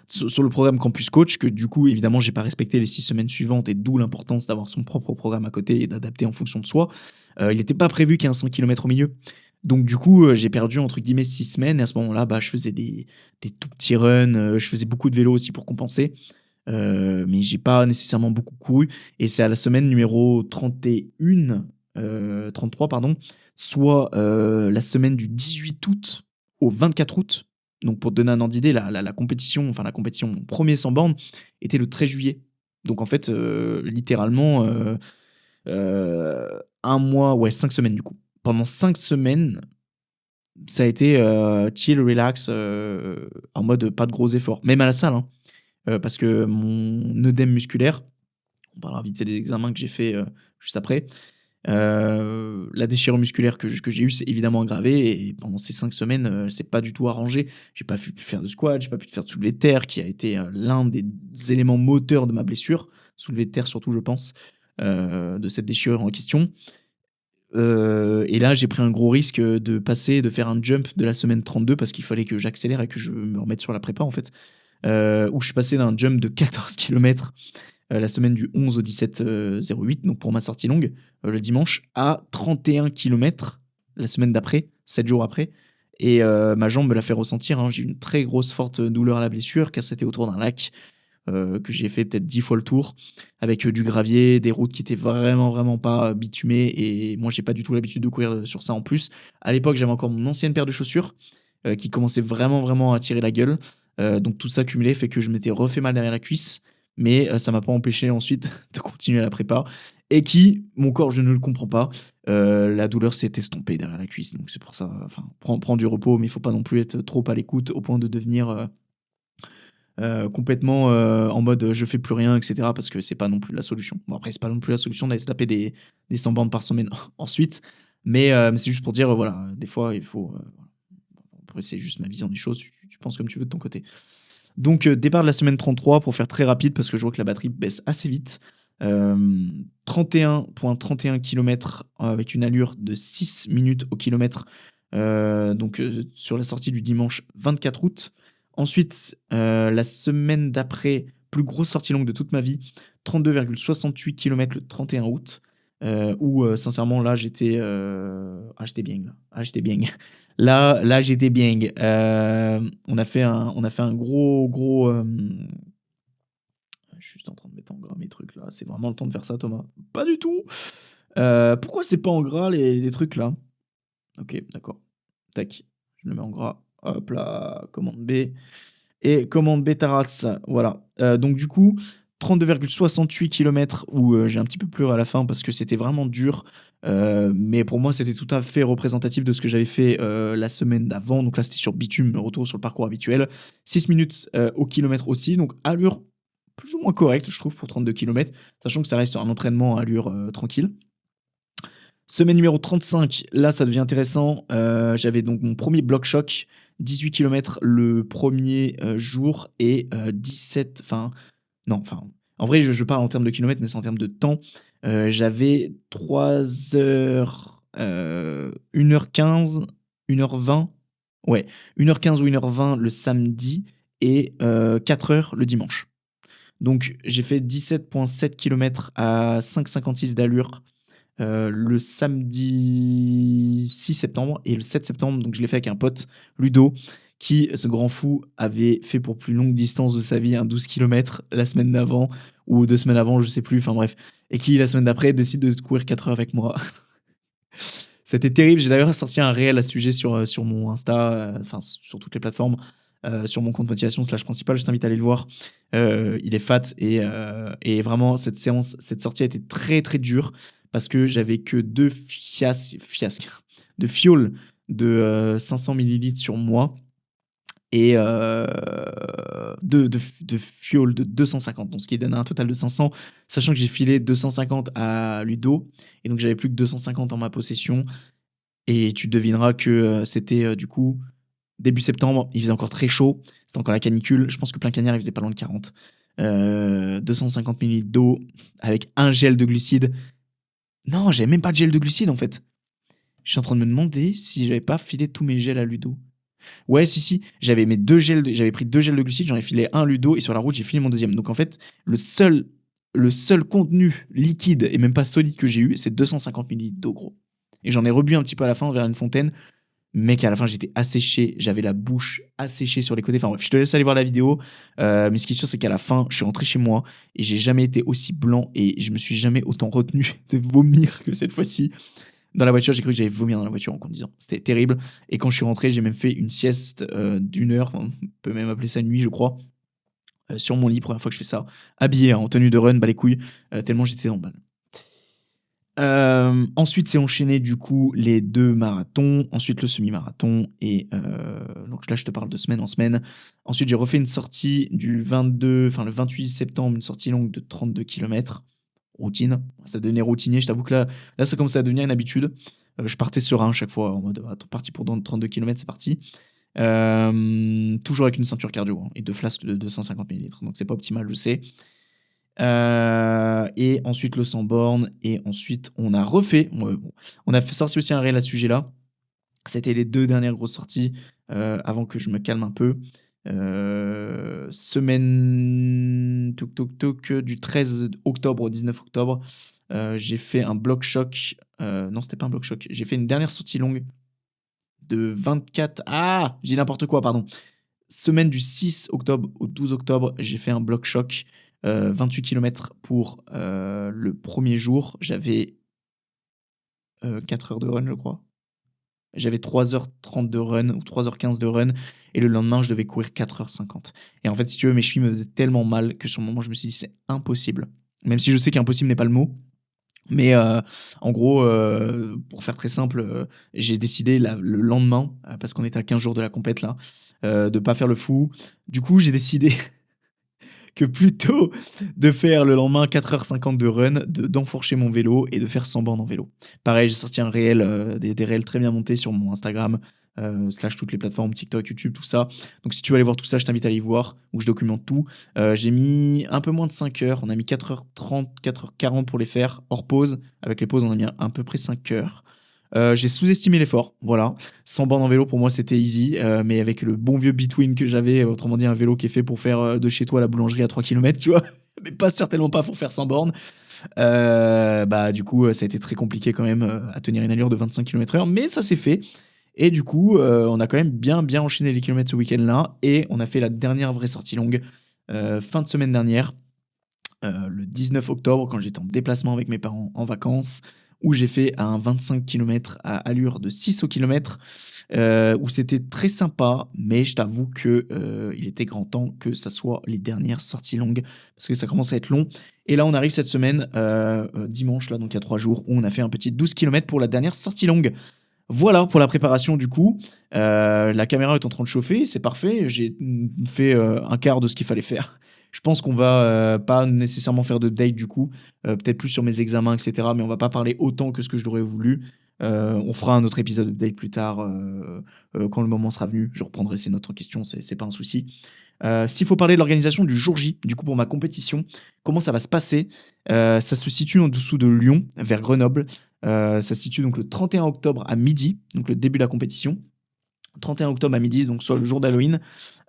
sur le programme Campus Coach, que du coup évidemment j'ai pas respecté les 6 semaines suivantes, et d'où l'importance d'avoir son propre programme à côté et d'adapter en fonction de soi. Il n'était pas prévu qu'il y ait un 100 km au milieu. Donc du coup j'ai perdu entre guillemets 6 semaines, et à ce moment-là je faisais des tout petits runs, je faisais beaucoup de vélo aussi pour compenser. Mais j'ai pas nécessairement beaucoup couru, et c'est à la semaine numéro 33 pardon, soit la semaine du 18 août au 24 août. Donc pour te donner un ordre d'idée, la compétition, mon premier 100 bornes était le 13 juillet. Donc en fait, littéralement, un mois, 5 semaines du coup. Pendant 5 semaines, ça a été chill, relax, en mode pas de gros efforts. Même à la salle, hein. Parce que mon œdème musculaire, On parlera vite fait des examens que j'ai fait juste après. La déchirure musculaire que j'ai eue, c'est évidemment aggravé et pendant ces 5 semaines, c'est pas du tout arrangé. J'ai pas pu faire de squat, j'ai pas pu faire de soulevé de terre qui a été l'un des éléments moteurs de ma blessure. Soulevé de terre surtout, je pense, de cette déchirure en question. Et là, j'ai pris un gros risque de faire un jump de la semaine 32 parce qu'il fallait que j'accélère et que je me remette sur la prépa en fait. Où je suis passé d'un jump de 14 km la semaine du 11 au 17 08, donc pour ma sortie longue, le dimanche, à 31 km la semaine d'après, 7 jours après. Et ma jambe me l'a fait ressentir. Hein. J'ai eu une très grosse, forte douleur à la blessure, car c'était autour d'un lac que j'ai fait peut-être 10 fois le tour, avec du gravier, des routes qui étaient vraiment pas bitumées. Et moi, j'ai pas du tout l'habitude de courir sur ça en plus. À l'époque, j'avais encore mon ancienne paire de chaussures qui commençait vraiment à tirer la gueule. Donc tout ça cumulé fait que je m'étais refait mal derrière la cuisse. Mais ça m'a pas empêché ensuite de continuer la prépa. Et mon corps, je ne le comprends pas, la douleur s'est estompée derrière la cuisse. Donc c'est pour ça, enfin, prends du repos, mais il faut pas non plus être trop à l'écoute au point de devenir complètement en mode je fais plus rien, etc. Parce que c'est pas non plus la solution. Bon, après, c'est pas non plus la solution d'aller se taper des 100 bandes par semaine ensuite. Mais c'est juste pour dire, voilà, des fois, il faut. Après, c'est juste ma vision des choses. Tu penses comme tu veux de ton côté. Donc, départ de la semaine 33 pour faire très rapide parce que je vois que la batterie baisse assez vite. 31,31 km avec une allure de 6 minutes au kilomètre. Donc, sur la sortie du dimanche 24 août. Ensuite, la semaine d'après, plus grosse sortie longue de toute ma vie, 32,68 km le 31 août. Où sincèrement, là, j'étais bien. J'étais bien. Là, j'étais bien. On a fait un gros. Je suis juste en train de mettre en gras mes trucs là. C'est vraiment le temps de faire ça, Thomas? Pas du tout. Pourquoi c'est pas en gras les trucs là? Ok, d'accord. Tac. Je le mets en gras. Hop là. Commande B. Et commande B Taras. Voilà. Donc du coup, 32,68 km où j'ai un petit peu pleuré à la fin parce que c'était vraiment dur. Mais pour moi, c'était tout à fait représentatif de ce que j'avais fait la semaine d'avant. Donc là, c'était sur bitume, retour sur le parcours habituel. 6 minutes au kilomètre aussi. Donc allure plus ou moins correcte, je trouve, pour 32 km. Sachant que ça reste un entraînement à allure tranquille. Semaine numéro 35, là ça devient intéressant. J'avais donc mon premier bloc choc, 18 km le premier jour et 17. En vrai, je parle en termes de kilomètres, mais c'est en termes de temps. J'avais 3 heures, 1h15, 1h20. Ouais, 1h15 ou 1h20 le samedi et 4 heures le dimanche. Donc j'ai fait 17,7 km à 5,56 d'allure. Le samedi 6 septembre et le 7 septembre, donc je l'ai fait avec un pote, Ludo, qui, ce grand fou, avait fait pour plus longue distance de sa vie un 12 km la semaine d'avant, ou 2 semaines avant, je sais plus, enfin bref, et qui, la semaine d'après, décide de courir 4 heures avec moi. C'était terrible, j'ai d'ailleurs sorti un réel à ce sujet sur mon Insta, sur toutes les plateformes, sur mon compte motivation / principal, je t'invite à aller le voir. Il est fat et vraiment, cette sortie a été très très dure parce que j'avais que 2 fiasques de fioles de 500 ml sur moi et de fioles de 250, donc ce qui donne un total de 500, sachant que j'ai filé 250 à Ludo et donc j'avais plus que 250 en ma possession. Et tu devineras que c'était du coup début septembre, il faisait encore très chaud, c'était encore la canicule, je pense que plein cagnard il faisait pas loin de 40. 250 ml d'eau avec un gel de glucides. Non, j'avais même pas de gel de glucides en fait. Je suis en train de me demander si j'avais pas filé tous mes gels à Ludo. Ouais, si, j'avais pris 2 gels de glucides, j'en ai filé un à Ludo et sur la route j'ai filé mon deuxième. Donc en fait, le seul contenu liquide et même pas solide que j'ai eu, c'est 250 ml d'eau, gros. Et j'en ai rebu un petit peu à la fin vers une fontaine. Mec, à la fin, j'étais asséché. J'avais la bouche asséchée sur les côtés. Enfin bref, je te laisse aller voir la vidéo. Mais ce qui est sûr, c'est qu'à la fin, je suis rentré chez moi et j'ai jamais été aussi blanc et je me suis jamais autant retenu de vomir que cette fois-ci. Dans la voiture, j'ai cru que j'allais vomir dans la voiture en conduisant. C'était terrible. Et quand je suis rentré, j'ai même fait une sieste d'1 heure. On peut même appeler ça une nuit, je crois. Sur mon lit, première fois que je fais ça. Habillé, en tenue de run, les couilles. Tellement j'étais dans le balle. Ensuite, c'est enchaîné du coup les 2 marathons, ensuite le semi-marathon et donc là je te parle de semaine en semaine. Ensuite, j'ai refait une sortie le 28 septembre, une sortie longue de 32 km. routine. Ça devenait routinier. Je t'avoue que là, ça commençait à devenir une habitude. Je partais serein chaque fois, en mode parti pour 32 km, c'est parti. Toujours avec une ceinture cardio et 2 flasques de 250 ml. Donc c'est pas optimal, je sais. Et ensuite le 100 bornes. Et ensuite, on a refait. On a sorti aussi un réel à ce sujet-là. C'était les 2 dernières grosses sorties avant que je me calme un peu. Semaine du 13 octobre au 19 octobre, j'ai fait un bloc choc. Non, c'était pas un bloc choc. J'ai fait une dernière sortie longue de 24. Ah, j'ai n'importe quoi, pardon. Semaine du 6 octobre au 12 octobre, j'ai fait un bloc choc. 28 km pour le premier jour. J'avais 4 heures de run, je crois. J'avais 3h30 de run ou 3h15 de run et le lendemain, je devais courir 4h50. Et en fait, si tu veux, mes chevilles me faisaient tellement mal que sur le moment, je me suis dit, c'est impossible. Même si je sais qu'impossible n'est pas le mot. Mais en gros, pour faire très simple, j'ai décidé le lendemain, parce qu'on était à 15 jours de la compète là, de pas faire le fou. Du coup, j'ai décidé que plutôt de faire le lendemain 4h50 de run, d'enfourcher mon vélo et de faire 100 bornes en vélo. Pareil, j'ai sorti un réel, des réels très bien montés sur mon Instagram, / toutes les plateformes, TikTok, YouTube, tout ça. Donc si tu veux aller voir tout ça, je t'invite à aller y voir, où je documente tout. J'ai mis un peu moins de 5 heures, on a mis 4h30, 4h40 pour les faire, hors pause. Avec les pauses, on a mis à peu près 5 heures. J'ai sous-estimé l'effort, voilà. 100 bornes en vélo, pour moi, c'était easy. Mais avec le bon vieux Between que j'avais, autrement dit, un vélo qui est fait pour faire de chez toi à la boulangerie à 3 km, tu vois. Mais pas certainement pas pour faire 100 bornes. Du coup, ça a été très compliqué quand même à tenir une allure de 25 km/h. Mais ça s'est fait. Et du coup, on a quand même bien enchaîné les kilomètres ce week-end-là. Et on a fait la dernière vraie sortie longue fin de semaine dernière. Le 19 octobre, quand j'étais en déplacement avec mes parents en vacances, où j'ai fait un 25 km à allure de 6 au kilomètre, où c'était très sympa, mais je t'avoue que il était grand temps que ça soit les dernières sorties longues, parce que ça commence à être long. Et là, on arrive cette semaine, dimanche, là, donc il y a 3 jours, où on a fait un petit 12 km pour la dernière sortie longue. Voilà pour la préparation du coup. La caméra est en train de chauffer, c'est parfait. J'ai fait un quart de ce qu'il fallait faire. Je pense qu'on va pas nécessairement faire de date du coup, peut-être plus sur mes examens, etc. Mais on va pas parler autant que ce que je l'aurais voulu. On fera un autre épisode de date plus tard quand le moment sera venu. Je reprendrai ces notes en question, c'est pas un souci. S'il faut parler de l'organisation du jour J, du coup pour ma compétition, comment ça va se passer? Ça se situe en dessous de Lyon, vers Grenoble. Ça se situe donc le 31 octobre à midi, donc le début de la compétition. 31 octobre à midi, donc soit le jour d'Halloween.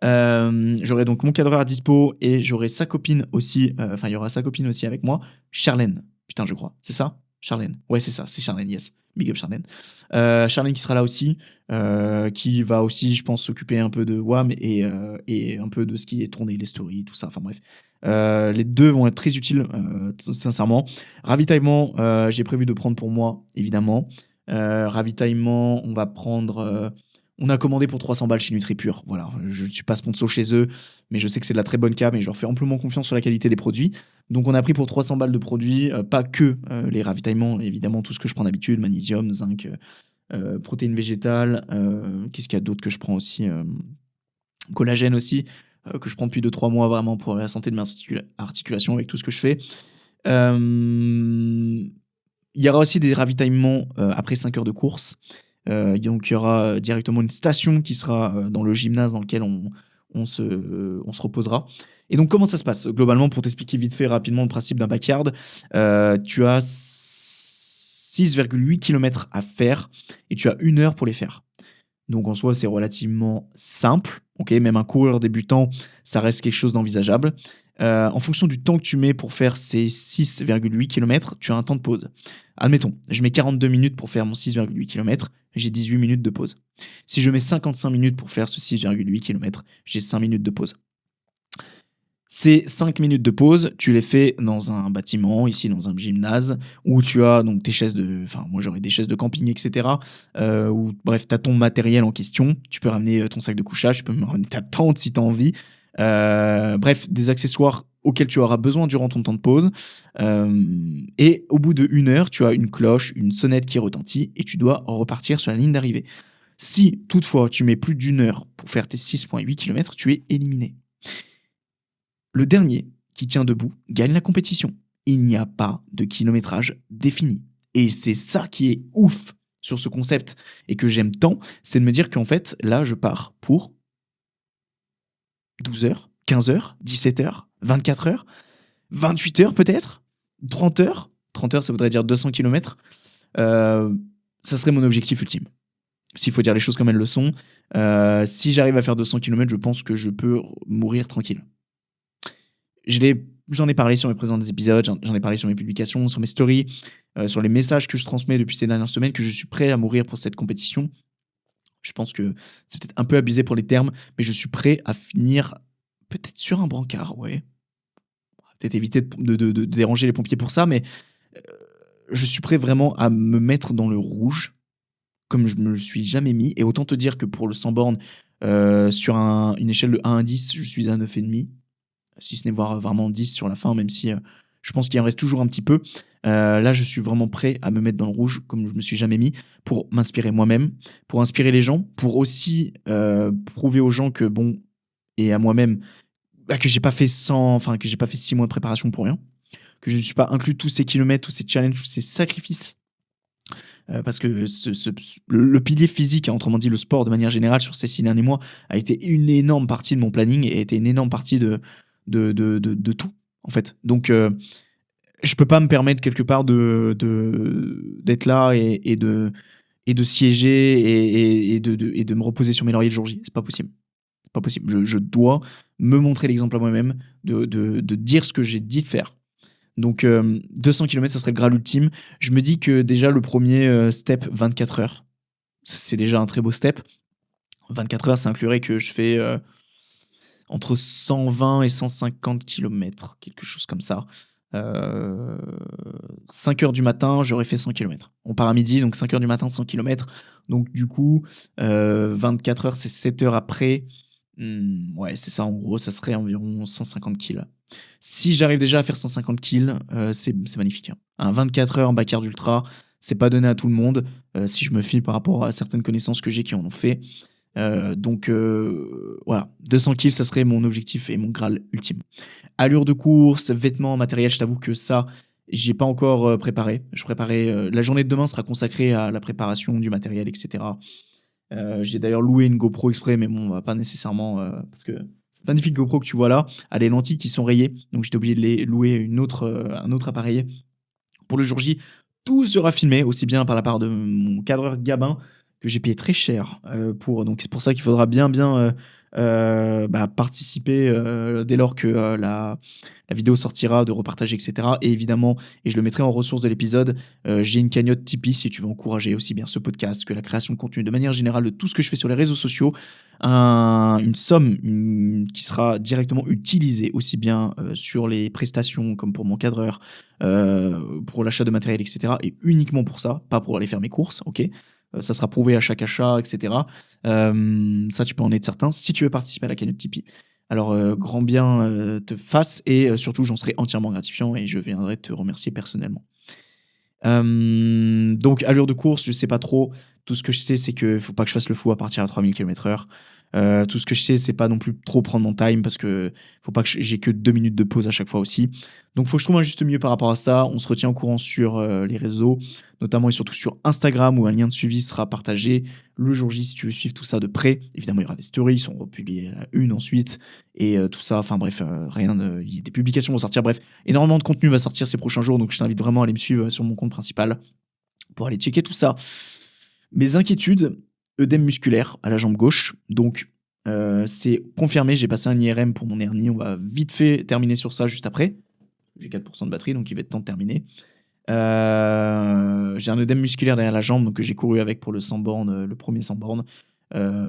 J'aurai donc mon cadreur à dispo et j'aurai sa copine aussi. Enfin, il y aura sa copine aussi avec moi, Charlène. Putain, je crois. C'est ça? Charlène. Ouais, c'est ça. C'est Charlène, yes. Big up Charlène. Charlène qui sera là aussi, qui va aussi, je pense, s'occuper un peu de WAM et un peu de ce qui est tourné, les stories, tout ça. Enfin bref. Les deux vont être très utiles, sincèrement. Ravitaillement, j'ai prévu de prendre pour moi, évidemment. Ravitaillement, on va prendre... on a commandé pour 300 balles chez NutriPure. Voilà, je ne suis pas sponsor chez eux, mais je sais que c'est de la très bonne cam et je leur fais amplement confiance sur la qualité des produits. Donc on a pris pour 300 balles de produits, pas que les ravitaillements, évidemment tout ce que je prends d'habitude, magnésium, zinc, protéines végétales. Qu'est-ce qu'il y a d'autre que je prends aussi? Collagène aussi, que je prends depuis 2-3 mois vraiment pour la santé de mes articulations avec tout ce que je fais. Il y aura aussi des ravitaillements après 5 heures de course. Donc il y aura directement une station qui sera dans le gymnase dans lequel on se reposera. Et donc comment ça se passe? Globalement, pour t'expliquer vite fait rapidement le principe d'un backyard, tu as 6,8 km à faire et tu as 1 heure pour les faire. Donc en soi, c'est relativement simple. Okay, même un coureur débutant, ça reste quelque chose d'envisageable. En fonction du temps que tu mets pour faire ces 6,8 km, tu as un temps de pause. Admettons, je mets 42 minutes pour faire mon 6,8 km, j'ai 18 minutes de pause. Si je mets 55 minutes pour faire ce 6,8 km, j'ai 5 minutes de pause. Ces 5 minutes de pause, tu les fais dans un bâtiment, ici dans un gymnase, où tu as donc tes chaises de... Enfin, moi j'aurais des chaises de camping, etc. Où, bref, tu as ton matériel en question. Tu peux ramener ton sac de couchage, tu peux me ramener ta tente si tu as envie. Bref, des accessoires auxquels tu auras besoin durant ton temps de pause. Et au bout de 1 heure, tu as une cloche, une sonnette qui retentit et tu dois repartir sur la ligne d'arrivée. Si, toutefois, tu mets plus d'1 heure pour faire tes 6,8 km, tu es éliminé. Le dernier qui tient debout gagne la compétition. il n'y a pas de kilométrage défini. Et c'est ça qui est ouf sur ce concept et que j'aime tant, c'est de me dire qu'en fait, là, je pars pour 12 heures, 15 heures, 17 heures, 24 heures, 28 heures peut-être, 30 heures. 30 heures, ça voudrait dire 200 kilomètres. Ça serait mon objectif ultime. S'il faut dire les choses comme elles le sont, si j'arrive à faire 200 kilomètres, je pense que je peux mourir tranquille. J'en ai parlé sur mes précédents épisodes, j'en ai parlé sur mes publications, sur mes stories, sur les messages que je transmets depuis ces dernières semaines, que je suis prêt à mourir pour cette compétition. Je pense que c'est peut-être un peu abusé pour les termes, mais je suis prêt à finir peut-être sur un brancard, ouais. Peut-être éviter de déranger les pompiers pour ça, mais je suis prêt vraiment à me mettre dans le rouge, comme je me le suis jamais mis. Et autant te dire que pour le 100 bornes, sur une échelle de 1 à 10, je suis à 9,5. Si ce n'est voire vraiment 10 sur la fin, même si je pense qu'il en reste toujours un petit peu. Là, je suis vraiment prêt à me mettre dans le rouge, comme je me suis jamais mis, pour m'inspirer moi-même, pour inspirer les gens, pour aussi prouver aux gens que, bon, et à moi-même, que j'ai pas fait 6 mois de préparation pour rien, que je ne suis pas inclus tous ces kilomètres, tous ces challenges, tous ces sacrifices. Parce que le pilier physique, autrement dit le sport de manière générale sur ces 6 derniers mois, a été une énorme partie de mon planning et a été une énorme partie de tout, en fait. Donc, je peux pas me permettre quelque part d'être là et de siéger et de me reposer sur mes lauriers le jour J. C'est pas possible. C'est pas possible. Je dois me montrer l'exemple à moi-même, de dire ce que j'ai dit de faire. Donc 200 km, ça serait le Graal ultime. Je me dis que déjà le premier step, 24 heures, c'est déjà un très beau step. 24 heures, ça inclurait que je fais entre 120 et 150 km, quelque chose comme ça. 5 heures du matin, j'aurais fait 100 km. On part à midi, donc 5 heures du matin, 100 km. Donc du coup, 24 heures, c'est 7 heures après. Ouais, c'est ça, en gros, ça serait environ 150 kills. Si j'arrive déjà à faire 150 kills, c'est magnifique. Hein. Un 24 heures en backyard ultra, c'est pas donné à tout le monde. Si je me fie par rapport à certaines connaissances que j'ai qui en ont fait. Donc voilà, 200 kills, ça serait mon objectif et mon Graal ultime. Allure de course, vêtements, matériel, je t'avoue que ça, j'y ai pas encore préparé. Je préparais. La journée de demain sera consacrée à la préparation du matériel, etc. J'ai d'ailleurs loué une GoPro exprès, mais bon, on va pas nécessairement parce que cette magnifique GoPro que tu vois là, a les lentilles qui sont rayées, donc j'étais obligé de les louer un autre appareil pour le jour J. Tout sera filmé aussi bien par la part de mon cadreur Gabin que j'ai payé très cher pour. Donc c'est pour ça qu'il faudra bien participer dès lors que la vidéo sortira, de repartager, etc. Et évidemment, et je le mettrai en ressource de l'épisode, j'ai une cagnotte Tipeee si tu veux encourager aussi bien ce podcast que la création de contenu de manière générale de tout ce que je fais sur les réseaux sociaux. Une somme qui sera directement utilisée aussi bien sur les prestations comme pour mon cadreur, pour l'achat de matériel, etc. Et uniquement pour ça, pas pour aller faire mes courses, ok ? Ça sera prouvé à chaque achat, etc. Ça, tu peux en être certain. Si tu veux participer à la cagnotte Tipeee, alors grand bien te fasse et surtout, j'en serai entièrement gratifiant et je viendrai te remercier personnellement. Donc, allure de course, je sais pas trop. Tout ce que je sais, c'est qu'il faut pas que je fasse le fou à partir à 3000 km/h. Tout ce que je sais, c'est pas non plus trop prendre mon time parce que faut pas que j'ai que 2 minutes de pause à chaque fois aussi. Donc, faut que je trouve un juste milieu par rapport à ça. On se retient au courant sur les réseaux, notamment et surtout sur Instagram où un lien de suivi sera partagé le jour J si tu veux suivre tout ça de près. Évidemment, il y aura des stories, ils seront republiés à la une ensuite et tout ça. Enfin bref, des publications vont sortir. Bref, énormément de contenu va sortir ces prochains jours. Donc, je t'invite vraiment à aller me suivre sur mon compte principal pour aller checker tout ça. Mes inquiétudes, œdème musculaire à la jambe gauche, donc c'est confirmé, j'ai passé un IRM pour mon hernie, on va vite fait terminer sur ça juste après. J'ai 4% de batterie, donc il va être temps de terminer. J'ai un œdème musculaire derrière la jambe, donc que j'ai couru avec pour le 100 bornes, le premier 100 bornes,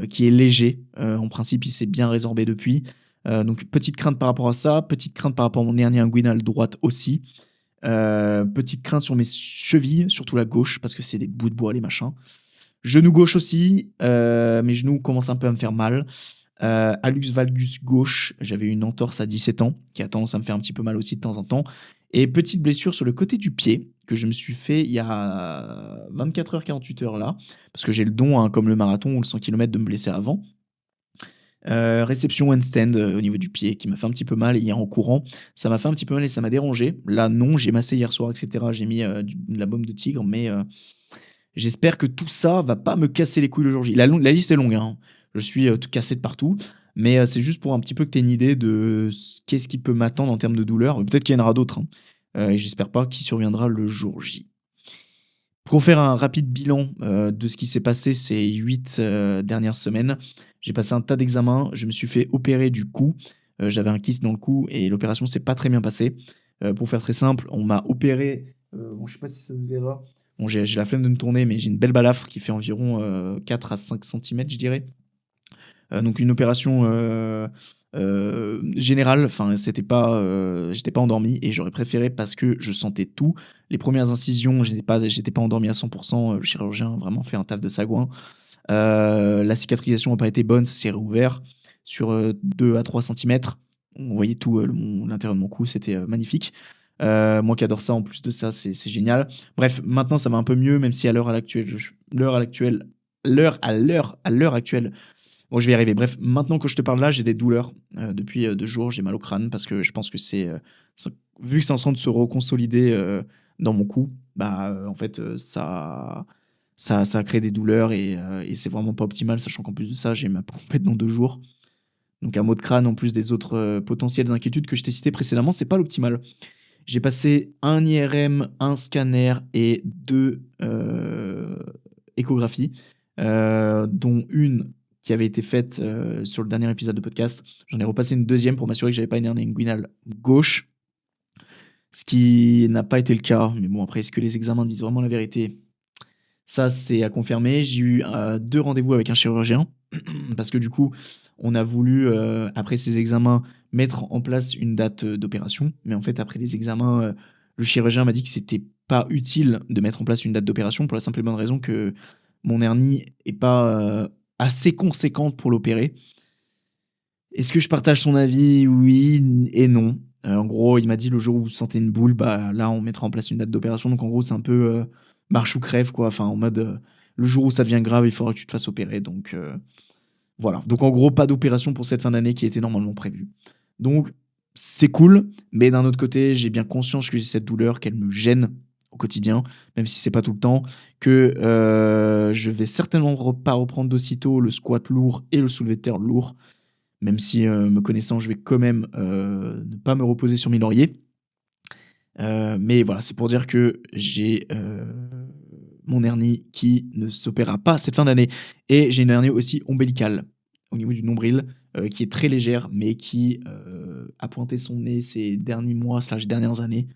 qui est léger. En principe, il s'est bien résorbé depuis. Donc petite crainte par rapport à ça, petite crainte par rapport à mon hernie inguinale droite aussi. Petite crainte sur mes chevilles, surtout la gauche, parce que c'est des bouts de bois, les machins. Genou gauche aussi, mes genoux commencent un peu à me faire mal. Hallux valgus gauche, j'avais une entorse à 17 ans, qui a tendance à me faire un petit peu mal aussi de temps en temps. Et petite blessure sur le côté du pied, que je me suis fait il y a 24 heures, 48 heures là, parce que j'ai le don, hein, comme le marathon ou le 100 km, de me blesser avant. Réception handstand au niveau du pied qui m'a fait un petit peu mal hier en courant. Ça m'a fait un petit peu mal et ça m'a dérangé. Là, non, j'ai massé hier soir, et cetera. J'ai mis de la baume de tigre, mais j'espère que tout ça va pas me casser les couilles le jour J. La liste est longue, hein. Je suis tout cassé de partout, mais c'est juste pour un petit peu que tu aies une idée de qu'est-ce qui peut m'attendre en termes de douleur. Peut-être qu'il y en aura d'autres, hein. Et j'espère pas qui surviendra le jour J. Pour faire un rapide bilan de ce qui s'est passé ces 8 dernières semaines, j'ai passé un tas d'examens, je me suis fait opérer du cou, j'avais un kyste dans le cou et l'opération s'est pas très bien passée. Pour faire très simple, on m'a opéré, bon, je sais pas si ça se verra, bon, j'ai la flemme de me tourner, mais j'ai une belle balafre qui fait environ 4 à 5 cm, je dirais. Donc une opération générale, enfin j'étais pas endormi et j'aurais préféré parce que je sentais tout. Les premières incisions, j'étais pas endormi à 100%, le chirurgien a vraiment fait un taf de sagouin. La cicatrisation n'a pas été bonne, ça s'est réouvert sur 2 à 3 cm. On voyait tout l'intérieur de mon cou, c'était magnifique. Moi qui adore ça, en plus de ça, c'est génial. Bref, maintenant ça va un peu mieux, même si à l'heure actuelle, bon, je vais y arriver. Bref, maintenant que je te parle là, j'ai des douleurs depuis 2 jours. J'ai mal au crâne parce que je pense que vu que c'est en train de se reconsolider dans mon cou, en fait, ça a créé des douleurs et c'est vraiment pas optimal, sachant qu'en plus de ça, j'ai ma complète dans 2 jours. Donc un mot de crâne en plus des autres potentielles inquiétudes que je t'ai citées précédemment, c'est pas l'optimal. J'ai passé un IRM, un scanner et 2 échographies, dont une qui avait été faite sur le dernier épisode de podcast. J'en ai repassé une deuxième pour m'assurer que j'avais pas une hernie inguinale gauche, ce qui n'a pas été le cas. Mais bon, après, est-ce que les examens disent vraiment la vérité? Ça, c'est à confirmer. J'ai eu 2 rendez-vous avec un chirurgien parce que du coup, on a voulu, après ces examens, mettre en place une date d'opération. Mais en fait, après les examens, le chirurgien m'a dit que c'était pas utile de mettre en place une date d'opération pour la simple et bonne raison que mon hernie est pas assez conséquente pour l'opérer. Est-ce que je partage son avis? Oui et non. En gros, il m'a dit le jour où vous sentez une boule, là, on mettra en place une date d'opération. Donc en gros, c'est un peu marche ou crève, quoi. Enfin, en mode le jour où ça devient grave, il faudra que tu te fasses opérer. Donc voilà. Donc en gros, pas d'opération pour cette fin d'année qui était normalement prévue. Donc c'est cool, mais d'un autre côté, j'ai bien conscience que j'ai cette douleur, qu'elle me gêne au quotidien, même si c'est pas tout le temps, que je vais certainement pas reprendre d'aussitôt le squat lourd et le soulevé de terre lourd, même si me connaissant, je vais quand même ne pas me reposer sur mes lauriers. Mais voilà, c'est pour dire que j'ai mon hernie qui ne s'opérera pas cette fin d'année. Et j'ai une hernie aussi ombilicale au niveau du nombril, qui est très légère, mais qui a pointé son nez ces derniers mois, dernières années,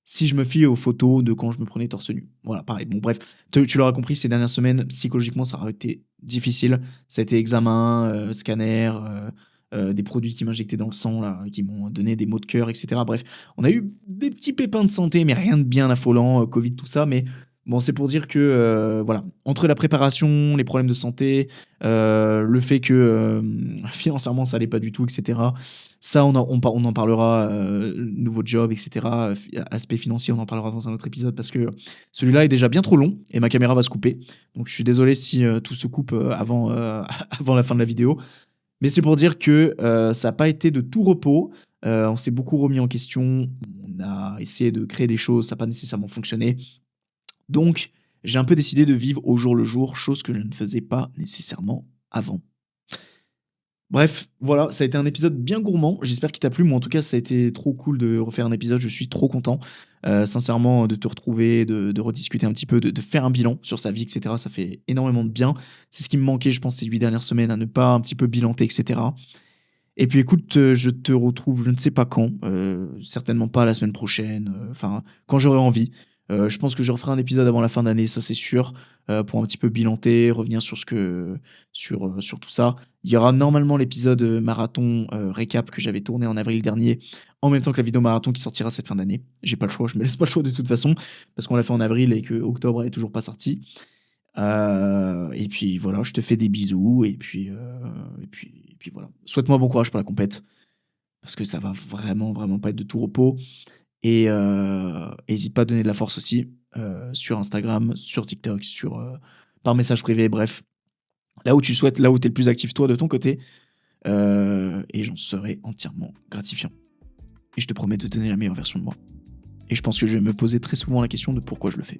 si je me fie aux photos de quand je me prenais torse nu. Voilà, pareil. Bon, bref, tu l'auras compris, ces dernières semaines, psychologiquement, ça aurait été difficile. Ça a été examen, scanner, des produits qui m'injectaient dans le sang, là, qui m'ont donné des maux de cœur, etc. Bref, on a eu des petits pépins de santé, mais rien de bien affolant, Covid, tout ça. Mais bon, c'est pour dire que, voilà, entre la préparation, les problèmes de santé, le fait que financièrement, ça allait pas du tout, etc. Ça, on en parlera, nouveau job, etc. Aspect financier, on en parlera dans un autre épisode parce que celui-là est déjà bien trop long et ma caméra va se couper. Donc je suis désolé si tout se coupe avant, avant la fin de la vidéo. Mais c'est pour dire que ça n'a pas été de tout repos. On s'est beaucoup remis en question. On a essayé de créer des choses, ça n'a pas nécessairement fonctionné. Donc, j'ai un peu décidé de vivre au jour le jour, chose que je ne faisais pas nécessairement avant. Bref, voilà, ça a été un épisode bien gourmand. J'espère qu'il t'a plu. Moi, en tout cas, ça a été trop cool de refaire un épisode. Je suis trop content, sincèrement, de te retrouver, de rediscuter un petit peu, de faire un bilan sur sa vie, etc. Ça fait énormément de bien. C'est ce qui me manquait, je pense, ces 8 dernières semaines, à ne pas un petit peu bilanter, etc. Et puis, écoute, je te retrouve, je ne sais pas quand, certainement pas la semaine prochaine, enfin, quand j'aurai envie. Je pense que je referai un épisode avant la fin d'année, ça c'est sûr, pour un petit peu bilanter, revenir sur sur tout ça. Il y aura normalement l'épisode marathon récap que j'avais tourné en avril dernier, en même temps que la vidéo marathon qui sortira cette fin d'année. J'ai pas le choix, je me laisse pas le choix de toute façon, parce qu'on l'a fait en avril et que octobre est toujours pas sorti. Et puis voilà, je te fais des bisous et puis voilà. Souhaite-moi bon courage pour la compète, parce que ça va vraiment pas être de tout repos. Et n'hésite pas à donner de la force aussi sur Instagram, sur TikTok, par message privé, bref. Là où tu souhaites, là où tu es le plus actif toi de ton côté. et j'en serai entièrement gratifiant. Et je te promets de te donner la meilleure version de moi. Et je pense que je vais me poser très souvent la question de pourquoi je le fais.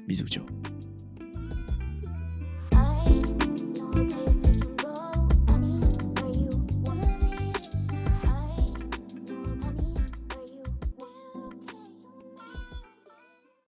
Bisous, ciao.